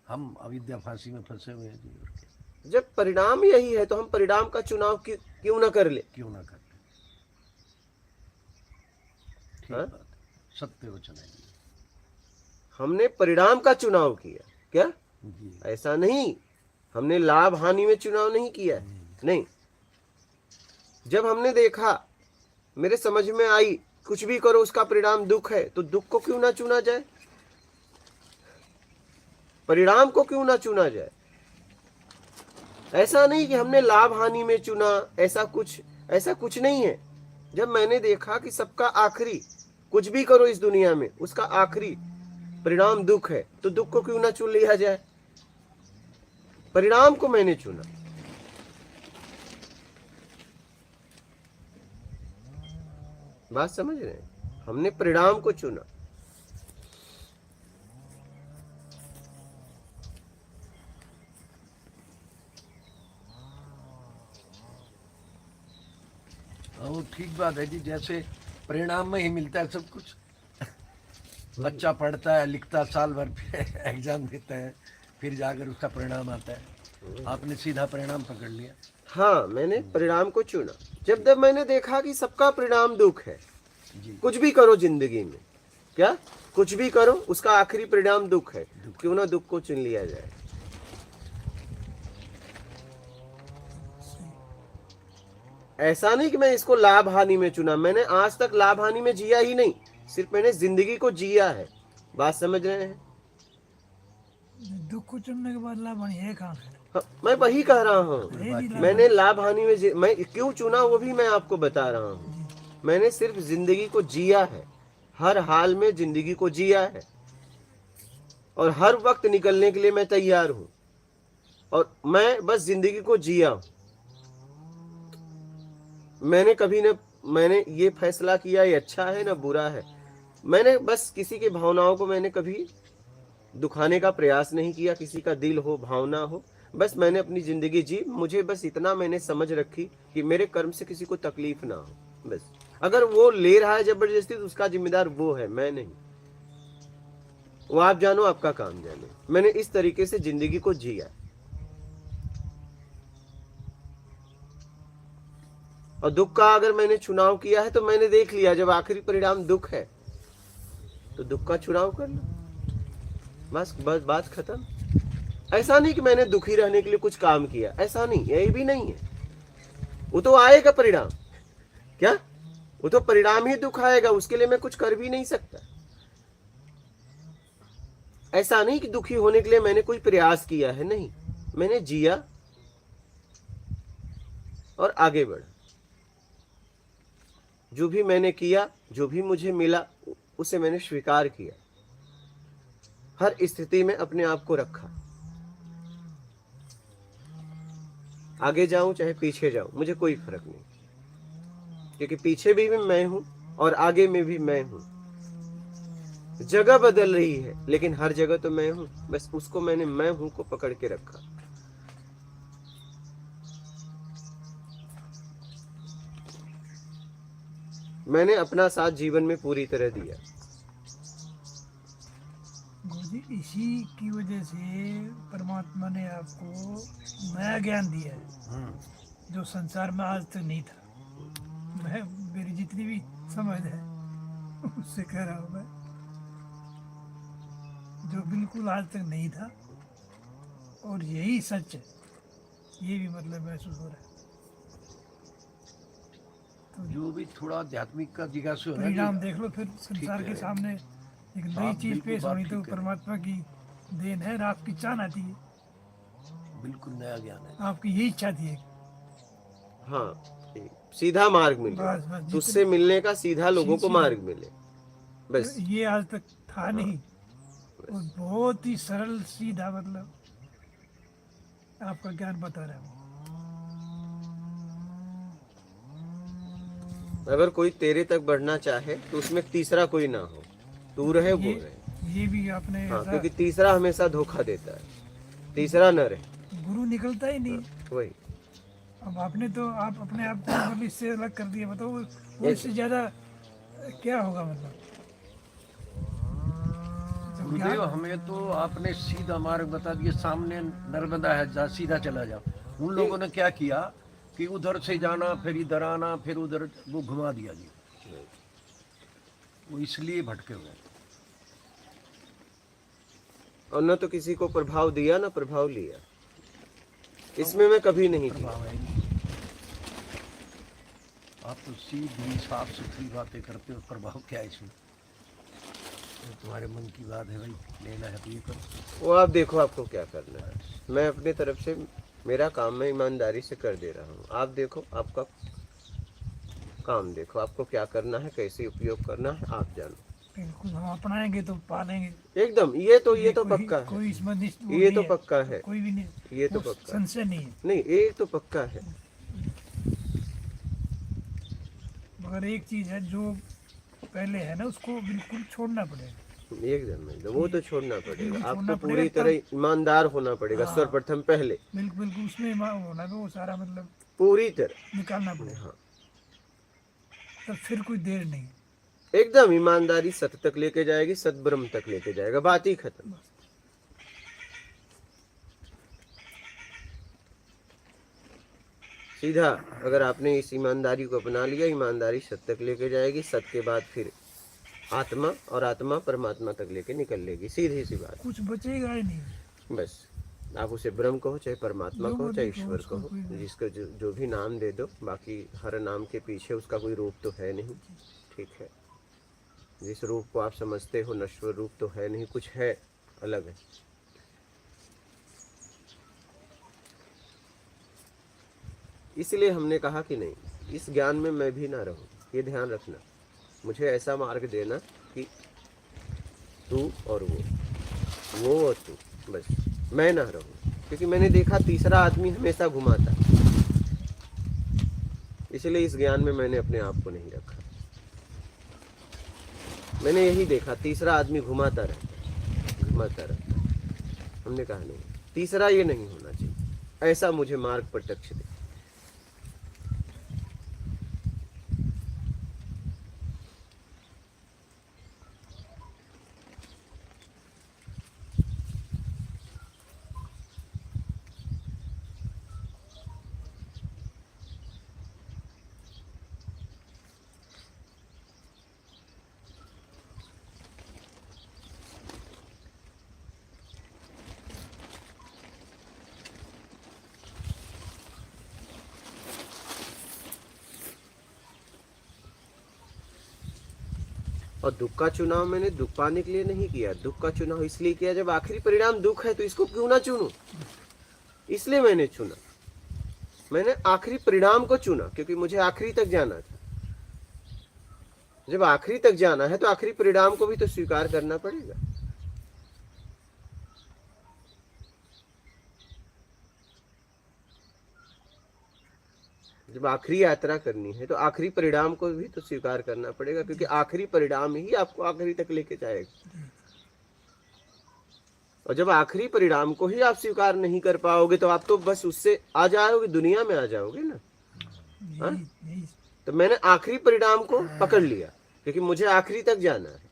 हम अविद्या फांसी में फंसे हुए हैं जी, और क्या? जब परिणाम यही है तो हम परिणाम का चुनाव क्यों ना कर ले? क्यों ना करते? ठीक हाँ? बात है, सत्य वचन है जी। हमने परिणाम का चुनाव किया क्या? जी, ऐसा नहीं, हमने लाभ हानि में चुनाव नहीं किया है। नहीं, जब हमने देखा, मेरे समझ में आई, कुछ भी करो उसका परिणाम दुख है, तो दुख को क्यों ना चुना जाए, परिणाम को क्यों ना चुना जाए? ऐसा नहीं कि हमने लाभ हानि में चुना, ऐसा कुछ नहीं है। जब मैंने देखा कि सबका आखिरी, कुछ भी करो इस दुनिया में उसका आखिरी परिणाम दुख है, तो दुख को क्यों ना चुन लिया जाए? परिणाम को मैंने चुना। बात समझ रहे हैं? हमने परिणाम को चुना। वो ठीक बात है जी, जैसे परिणाम में ही मिलता है सब कुछ। बच्चा पढ़ता है, लिखता, साल भर फिर एग्जाम देता है, फिर जाकर उसका परिणाम आता है। आपने सीधा परिणाम पकड़ लिया। हाँ, मैंने परिणाम को चुना। जब मैंने देखा कि सबका परिणाम दुख है, जी, कुछ भी करो जिंदगी में, क्या कुछ भी करो उसका आखिरी परिणाम दुख है, क्यों ना दुख को चुन लिया जाए? ऐसा नहीं कि मैं इसको लाभ हानि में चुना, मैंने आज तक लाभ हानि में जिया ही नहीं, सिर्फ मैंने जिंदगी को जिया है। बात समझ रहे हैं? दुख को चुनने के बाद लाभ है कहाँ से? हाँ, मैं वही कह रहा हूँ। है नहीं लाभ। मैंने लाभ हानि में मैं क्यों चुना वो भी मैं आपको बता रहा हूँ। मैंने सिर्फ जिंदगी को जिया है, हर हाल में जिंदगी को जिया है, और हर वक्त निकलने के लिए मैं तैयार हूँ, और मैं बस जिंदगी को जिया हूँ। मैंने कभी न मैंने ये फैसला किया ये अच्छा है ना बुरा है। मैंने बस किसी की भावनाओं को मैंने कभी दुखाने का प्रयास नहीं किया, किसी का दिल हो भावना हो, बस मैंने अपनी जिंदगी जी। मुझे बस इतना मैंने समझ रखी कि मेरे कर्म से किसी को तकलीफ ना हो। बस अगर वो ले रहा है जबरदस्ती तो उसका जिम्मेदार वो है, मैं नहीं। वो आप जानो, आपका काम जानो। मैंने इस तरीके से जिंदगी को जिया। और दुख का अगर मैंने चुनाव किया है तो मैंने देख लिया, जब आखिरी परिणाम दुख है तो दुख का चुनाव कर लो, बस बस बात खत्म। ऐसा नहीं कि मैंने दुखी रहने के लिए कुछ काम किया, ऐसा नहीं, यही भी नहीं है। वो तो आएगा परिणाम, क्या वो तो परिणाम ही दुख आएगा, उसके लिए मैं कुछ कर भी नहीं सकता। ऐसा नहीं कि दुखी होने के लिए मैंने कोई प्रयास किया है, नहीं, मैंने जिया और आगे बढ़ा। जो भी मैंने किया, जो भी मुझे मिला, उसे मैंने स्वीकार किया। हर स्थिति में अपने आप को रखा। आगे जाऊं चाहे पीछे जाऊं, मुझे कोई फर्क नहीं, क्योंकि पीछे भी मैं हूं और आगे में भी मैं हूं। जगह बदल रही है लेकिन हर जगह तो मैं हूं। बस उसको मैंने मैं हूं को पकड़ के रखा। मैंने अपना साथ जीवन में पूरी तरह दिया। गुरुजी, इसी की वजह से परमात्मा ने आपको नया ज्ञान दिया है जो संसार में आज तक नहीं था। मैं मेरी जितनी भी समझ है उससे कह रहा हूँ मैं, जो बिल्कुल आज तक नहीं था और यही सच है, ये भी मतलब महसूस हो रहा है। जो भी थोड़ा आध्यात्मिक का जिज्ञासु है ना, परिणाम जो- देख लो, फिर संसार है। के सामने एक नई हाँ, चीज बिल्कुल पेश बात होनी तो ठीक है। परमात्मा की देन है और आपकी चाहना आती है, बिल्कुल नया ज्ञान है। आपकी यही इच्छा थी। हाँ, सीधा मार्ग मिले, बस बस तुझसे मिलने का सीधा लोगों को सीधा। मार्ग मिले, बस। ये आज तक था नहीं, और बहुत ही सरल सीधा, मतलब आपका ज्ञान बता रहा है। अगर कोई तेरे तक बढ़ना चाहे तो उसमें तीसरा कोई ना हो, तू रहे वो रहे। ये भी आपने हाँ, ऐसा- क्योंकि तीसरा हमेशा धोखा देता है, तीसरा न रहे। गुरु निकलता ही नहीं। वही अब आपने तो आप अपने आप को मतलब इससे अलग कर दिया, बताओ वो इससे ज्यादा क्या होगा, मतलब जब गुरुदेव, ज्ञान- हमें तो आपने सीधा मार्ग बता दिया। सामने नर्मदा है, जा सीधा चला जाओ। उन लोगों ने क्या किया कि उधर से जाना, फिर इधर आना, फिर उधर, वो घुमा दिया जी। वो इसलिए भटके हुए। और न तो किसी को प्रभाव दिया न प्रभाव लिया, इसमें मैं कभी नहीं किया। प्रभाव है नहीं। आप तो सीधी साफ सुथरी बातें करते हो, प्रभाव क्या है इसमें? तो तुम्हारे मन की बात है भाई, लेना है तो ये करो। वो आप देखो आपको क्या करना है। मैं अपनी तरफ से मेरा काम मैं ईमानदारी से कर दे रहा हूँ। आप देखो आपका काम देखो, आपको क्या करना है, कैसे उपयोग करना है, आप जानो। बिल्कुल, हम अपनाएंगे तो पालेंगे। एकदम, ये तो कोई- पक्का है, कोई इसमें वो ये नहीं तो है, पक्का है, कोई भी नहीं, ये तो वो पक्का है। संशय नहीं है। नहीं, ये तो पक्का है। मगर एक चीज है जो पहले है ना, उसको बिल्कुल छोड़ना पड़ेगा। एकदम वो तो छोड़ना पड़ेगा। बिल्कुल आपको छोड़ना पूरी पड़ेगा, तरह ईमानदार होना पड़ेगा। हाँ। सर्वप्रथम पहले बिल्कुल बिल्कुल उसमें होना भी, वो सारा मतलब पूरी तरह, निकालना पड़ेगा। हाँ, तब फिर कोई देर नहीं। एकदम ईमानदारी सत्य तक लेके जाएगी, सद्ब्रह्म तक लेके जाएगा, बात ही खत्म। सीधा अगर आपने इस ईमानदारी को अपना लिया, ईमानदारी सत्य तक लेके जाएगी, सत्य के बाद फिर आत्मा, और आत्मा परमात्मा तक लेके निकल लेगी। सीधी सी बात, कुछ बचेगा ही नहीं। बस। आप उसे ब्रह्म कहो, चाहे परमात्मा जो कहो, बोले चाहे तो ईश्वर उसको कहो, कोई नहीं। जिसको जो भी नाम दे दो। बाकी हर नाम के पीछे उसका कोई रूप तो है नहीं, ठीक है। जिस रूप को आप समझते हो नश्वर रूप तो है नहीं, कुछ है, अलग है। इसलिए हमने कहा कि नहीं, इस ज्ञान में मैं भी ना रहूं, ये ध्यान रखना। मुझे ऐसा मार्ग देना कि तू और वो और तू, बस मैं ना रहूं। क्योंकि मैंने देखा तीसरा आदमी हमेशा घुमाता, इसलिए इस ज्ञान में मैंने अपने आप को नहीं रखा। मैंने यही देखा, तीसरा आदमी घुमाता रहता है। हमने कहा नहीं, तीसरा ये नहीं होना चाहिए, ऐसा मुझे मार्ग प्रत्यक्ष दे। और दुख का चुनाव मैंने दुख पाने के लिए नहीं किया, दुख का चुनाव इसलिए किया जब आखिरी परिणाम दुख है तो इसको क्यों ना चुनूं, इसलिए मैंने चुना। मैंने आखिरी परिणाम को चुना क्योंकि मुझे आखिरी तक जाना था। जब आखिरी तक जाना है तो आखिरी परिणाम को भी तो स्वीकार करना पड़ेगा। जब आखिरी यात्रा करनी है तो आखिरी परिणाम को भी तो स्वीकार करना पड़ेगा, क्योंकि आखिरी परिणाम ही आपको आखिरी तक लेके जाएगा। और जब आखिरी परिणाम को ही आप स्वीकार नहीं कर पाओगे तो आप तो बस उससे आ जाओगे, दुनिया में आ जाओगे ना। हाँ? तो मैंने आखिरी परिणाम को पकड़ लिया क्योंकि मुझे आखिरी तक जाना है।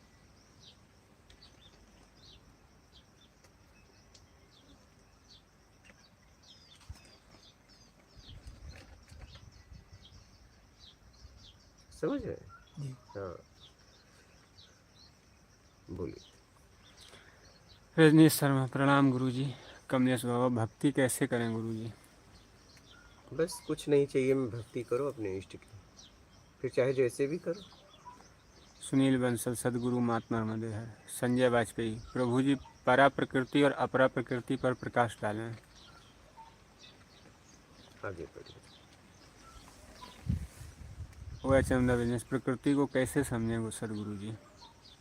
समझ रहे हैं? हाँ, बोलिए। रजनीश शर्मा, प्रणाम गुरुजी। कमलेश बाबा, भक्ति कैसे करें गुरुजी? बस कुछ नहीं चाहिए, मैं भक्ति करो अपने इष्ट की, फिर चाहे जैसे भी करो। सुनील बंसल, सदगुरु महात्मा नर्मदे है। संजय वाजपेयी, प्रभु जी परा प्रकृति और अपरा प्रकृति पर प्रकाश डालें। आगे बढ़िए। वह चंदा बिजनेस, प्रकृति को कैसे समझें सदगुरु जी?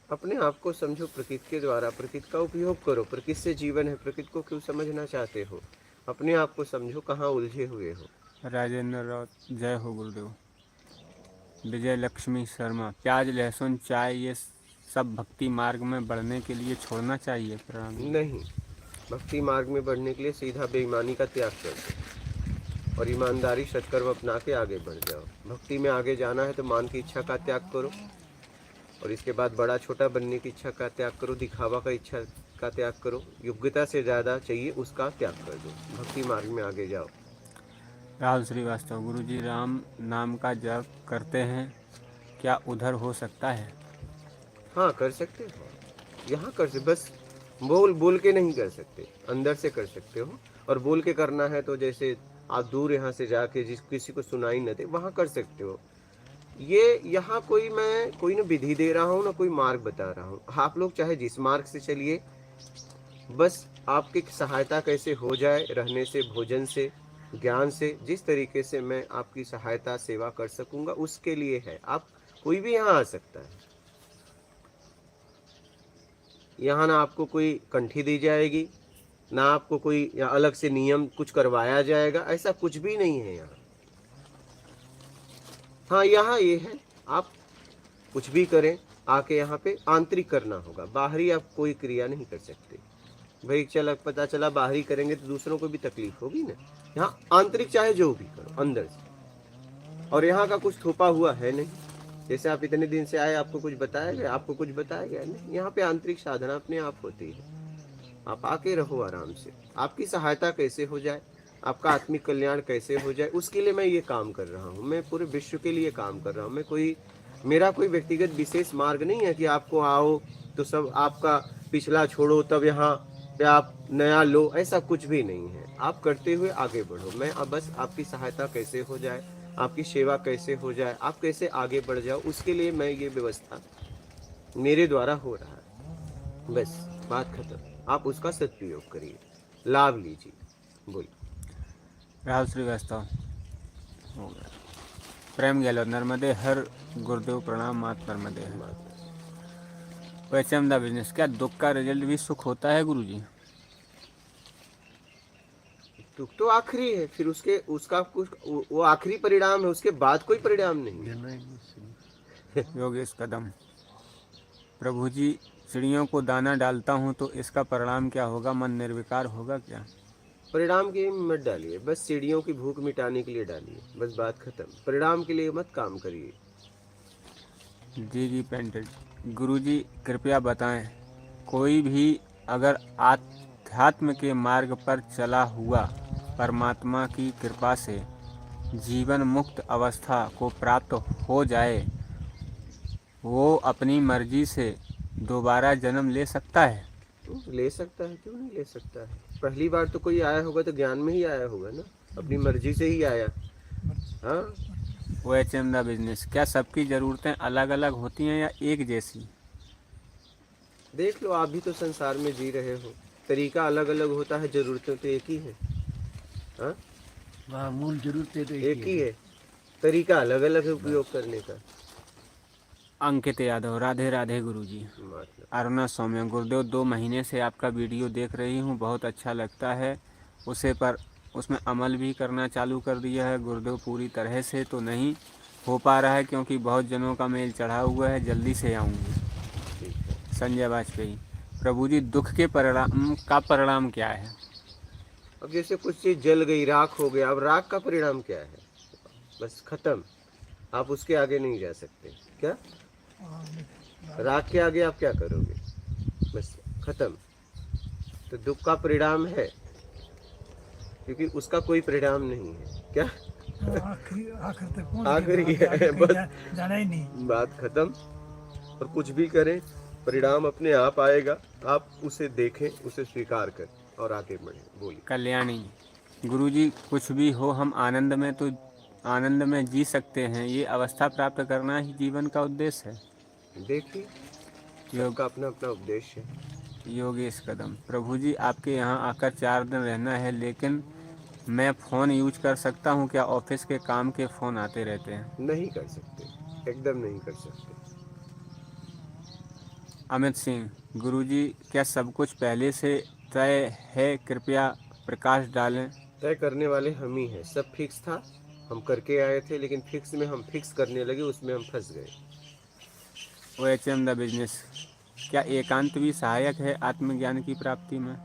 अपने आप को समझो प्रकृति के द्वारा, प्रकृति का उपयोग करो। प्रकृति से जीवन है, प्रकृति को क्यों समझना चाहते हो? अपने आप को समझो, कहाँ उलझे हुए हो। राजेंद्र राउत, जय हो गुरुदेव। विजय लक्ष्मी शर्मा, प्याज लहसुन चाय ये सब भक्ति मार्ग में बढ़ने के लिए छोड़ना चाहिए? प्रणाम। नहीं, भक्ति मार्ग में बढ़ने के लिए सीधा बेईमानी का त्याग कर दो और ईमानदारी सत्कर्म अपना के आगे बढ़ जाओ। भक्ति में आगे जाना है तो मान की इच्छा का त्याग करो और इसके बाद बड़ा छोटा बनने की इच्छा का त्याग करो, दिखावा का इच्छा का त्याग करो, योग्यता से ज़्यादा चाहिए उसका त्याग कर दो, भक्ति मार्ग में आगे जाओ। राहुल श्रीवास्तव, गुरुजी राम नाम का जप करते हैं, क्या उधर हो सकता है? हाँ, कर सकते हो, यहाँ कर सकते, बस बोल के नहीं कर सकते, अंदर से कर सकते हो। और बोल के करना है तो जैसे आप दूर यहाँ से जाके किसी को सुनाई न दे वहाँ कर सकते हो। ये यहाँ मैं कोई ना विधि दे रहा हूँ ना कोई मार्ग बता रहा हूँ। आप लोग चाहे जिस मार्ग से चलिए, बस आपकी सहायता कैसे हो जाए, रहने से, भोजन से, ज्ञान से, जिस तरीके से मैं आपकी सहायता सेवा कर सकूंगा उसके लिए है। आप कोई भी यहाँ आ सकता है। यहाँ ना आपको कोई कंठी दी जाएगी, ना आपको कोई या अलग से नियम कुछ करवाया जाएगा, ऐसा कुछ भी नहीं है यहाँ। हाँ, यहाँ ये है, आप कुछ भी करें आके यहाँ पे आंतरिक करना होगा, बाहरी आप कोई क्रिया नहीं कर सकते। भाई पता चला बाहरी करेंगे तो दूसरों को भी तकलीफ होगी ना। यहाँ आंतरिक चाहे जो भी करो अंदर से। और यहाँ का कुछ थोपा हुआ है नहीं, जैसे आप इतने दिन से आए आपको कुछ बताया गया, आपको कुछ बताया गया नहीं। यहाँ पे आंतरिक साधना अपने आप होती है। आप आके रहो आराम से, आपकी सहायता कैसे हो जाए, आपका आत्मिक कल्याण कैसे हो जाए, उसके लिए मैं ये काम कर रहा हूँ। मैं पूरे विश्व के लिए काम कर रहा हूँ। मेरा कोई व्यक्तिगत विशेष मार्ग नहीं है कि आपको आओ तो सब आपका पिछला छोड़ो तब यहाँ पे आप नया लो, ऐसा कुछ भी नहीं है। आप करते हुए आगे बढ़ो। मैं अब बस आपकी सहायता कैसे हो जाए, आपकी सेवा कैसे हो जाए, आप कैसे आगे बढ़ जाओ, उसके लिए मैं ये व्यवस्था मेरे द्वारा हो रहा है। बस बात खत्म। आप उसका सदुपयोग करिए, लाभ लीजिए। बोलिए। राहुल श्रीवास्तव हो गया। प्रेम गहलोत, नर्मदे हर गुरुदेव, प्रणाम मात नर्मदे हर। बिजनेस, क्या दुख का रिजल्ट भी सुख होता है गुरुजी? दुख तो आखिरी है, फिर उसके उसका कुछ वो आखिरी परिणाम है, उसके बाद कोई परिणाम नहीं है। योगेश कदम। प्रभु जी, चिड़ियों को दाना डालता हूँ तो इसका परिणाम क्या होगा? मन निर्विकार होगा क्या? परिणाम के लिए मत डालिए, बस चिड़ियों की भूख मिटाने के लिए डालिए, बस बात खत्म। परिणाम के लिए मत काम करिए। जी पेंटेड। गुरु जी कृपया बताएं, कोई भी अगर आध्यात्म के मार्ग पर चला हुआ परमात्मा की कृपा से जीवन मुक्त अवस्था को प्राप्त हो जाए, वो अपनी मर्जी से दोबारा जन्म ले सकता है? ले सकता है, क्यों नहीं ले सकता है। पहली बार तो कोई आया होगा तो ज्ञान में ही आया होगा ना, अपनी मर्जी से ही आया। हाँ, OHM द बिजनेस। क्या सबकी ज़रूरतें अलग अलग होती हैं या एक जैसी? देख लो, आप भी तो संसार में जी रहे हो, तरीका अलग अलग होता है, जरूरतें तो एक ही है। हाँ, हाँ, मूल जरूरतें तो एक ही है, तरीका अलग अलग है उपयोग करने का। अंकित यादव। राधे राधे गुरु जी। मतलब अरुणा सौम्य। गुरुदेव, 2 महीने से आपका वीडियो देख रही हूँ, बहुत अच्छा लगता है। उसमें अमल भी करना चालू कर दिया है गुरुदेव। पूरी तरह से तो नहीं हो पा रहा है क्योंकि बहुत जनों का मेल चढ़ा हुआ है, जल्दी से आऊँगी। ठीक है। संजय वाजपेयी। प्रभु जी, दुख के परिणाम क्या है? अब जैसे कुछ चीज जल गई, राख हो गया, अब राख का परिणाम क्या है? बस खत्म, आप उसके आगे नहीं जा सकते। क्या राख के आगे आप क्या करोगे? बस खत्म। तो दुख का परिणाम है, क्योंकि उसका कोई परिणाम नहीं है। क्या आखिर तक पहुंच आखिरी गए, है, आगे बस जाना ही नहीं। बात खत्म। और कुछ भी करें, परिणाम अपने आप आएगा, आप उसे देखें, उसे स्वीकार करें और आगे बढ़ें। बोलिए। कल्याणी। गुरु जी, कुछ भी हो, हम आनंद में जी सकते हैं, ये अवस्था प्राप्त करना ही जीवन का उद्देश्य है। देखिए, सबका अपना अपना उद्देश्य है। योगेश कदम। प्रभु जी, आपके यहाँ आकर 4 दिन रहना है, लेकिन मैं फ़ोन यूज कर सकता हूँ क्या? ऑफिस के काम के फ़ोन आते रहते हैं। नहीं कर सकते, एकदम नहीं कर सकते। अमित सिंह। गुरु जी, क्या सब कुछ पहले से तय है? कृपया प्रकाश डालें। तय करने वाले हम ही हैं। सब फिक्स था, हम करके आए थे, लेकिन फिक्स में हम फिक्स करने लगे, उसमें हम फंस गए। OHM the business. क्या एकांत भी सहायक है आत्मज्ञान की प्राप्ति में?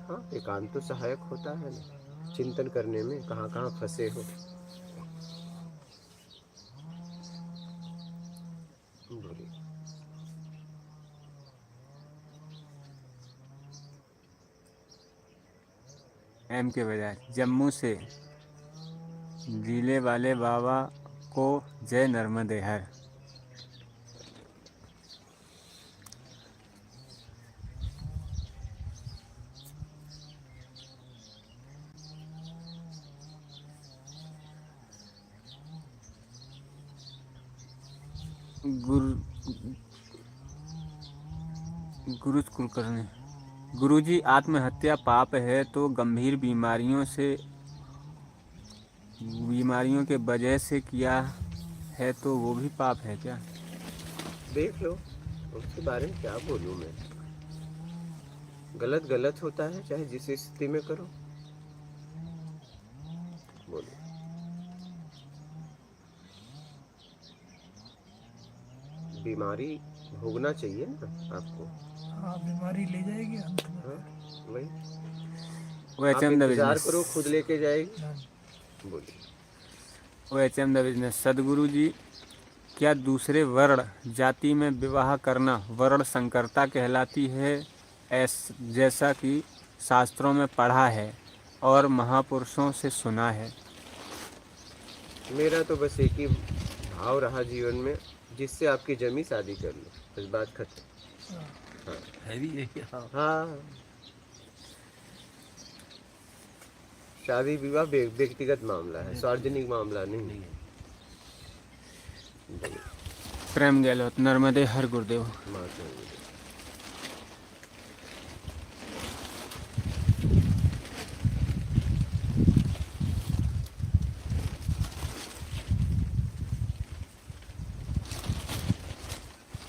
हाँ, एकांत तो सहायक होता है ना, चिंतन करने में। कहाँ कहाँ फंसे हो। बोलिए। M के बजाय। जम्मू से जिले वाले बाबा को जय नर्मदे हर। गुरु कुलकर्णी। गुरु जी, आत्महत्या पाप है तो गंभीर बीमारियों के वजह से किया है तो वो भी पाप है क्या? देख लो, उसके बारे में क्या बोलूं मैं। गलत गलत होता है, चाहे जिस स्थिति में करो। बोलो। बीमारी भोगना चाहिए ना आपको। हाँ, बीमारी ले जाएगी अंत में। हाँ, वही। OHM आप द इंतजार बिजनेस। करो, खुद लेके जाएगी। हाँ। बोलिए। OHM the business. सदगुरु जी, क्या दूसरे वर्ण जाति में विवाह करना वर्ण संकरता कहलाती है, जैसा कि शास्त्रों में पढ़ा है और महापुरुषों से सुना है? मेरा तो बस एक ही भाव रहा जीवन में, जिससे आपकी जमी शादी कर लो, बस बात खत्म। है भी यही। हाँ, हाँ, शादी विवाह व्यक्तिगत मामला है, सार्वजनिक मामला नहीं है। प्रेम गहलोत। नर्मदे हर गुरुदेव। माता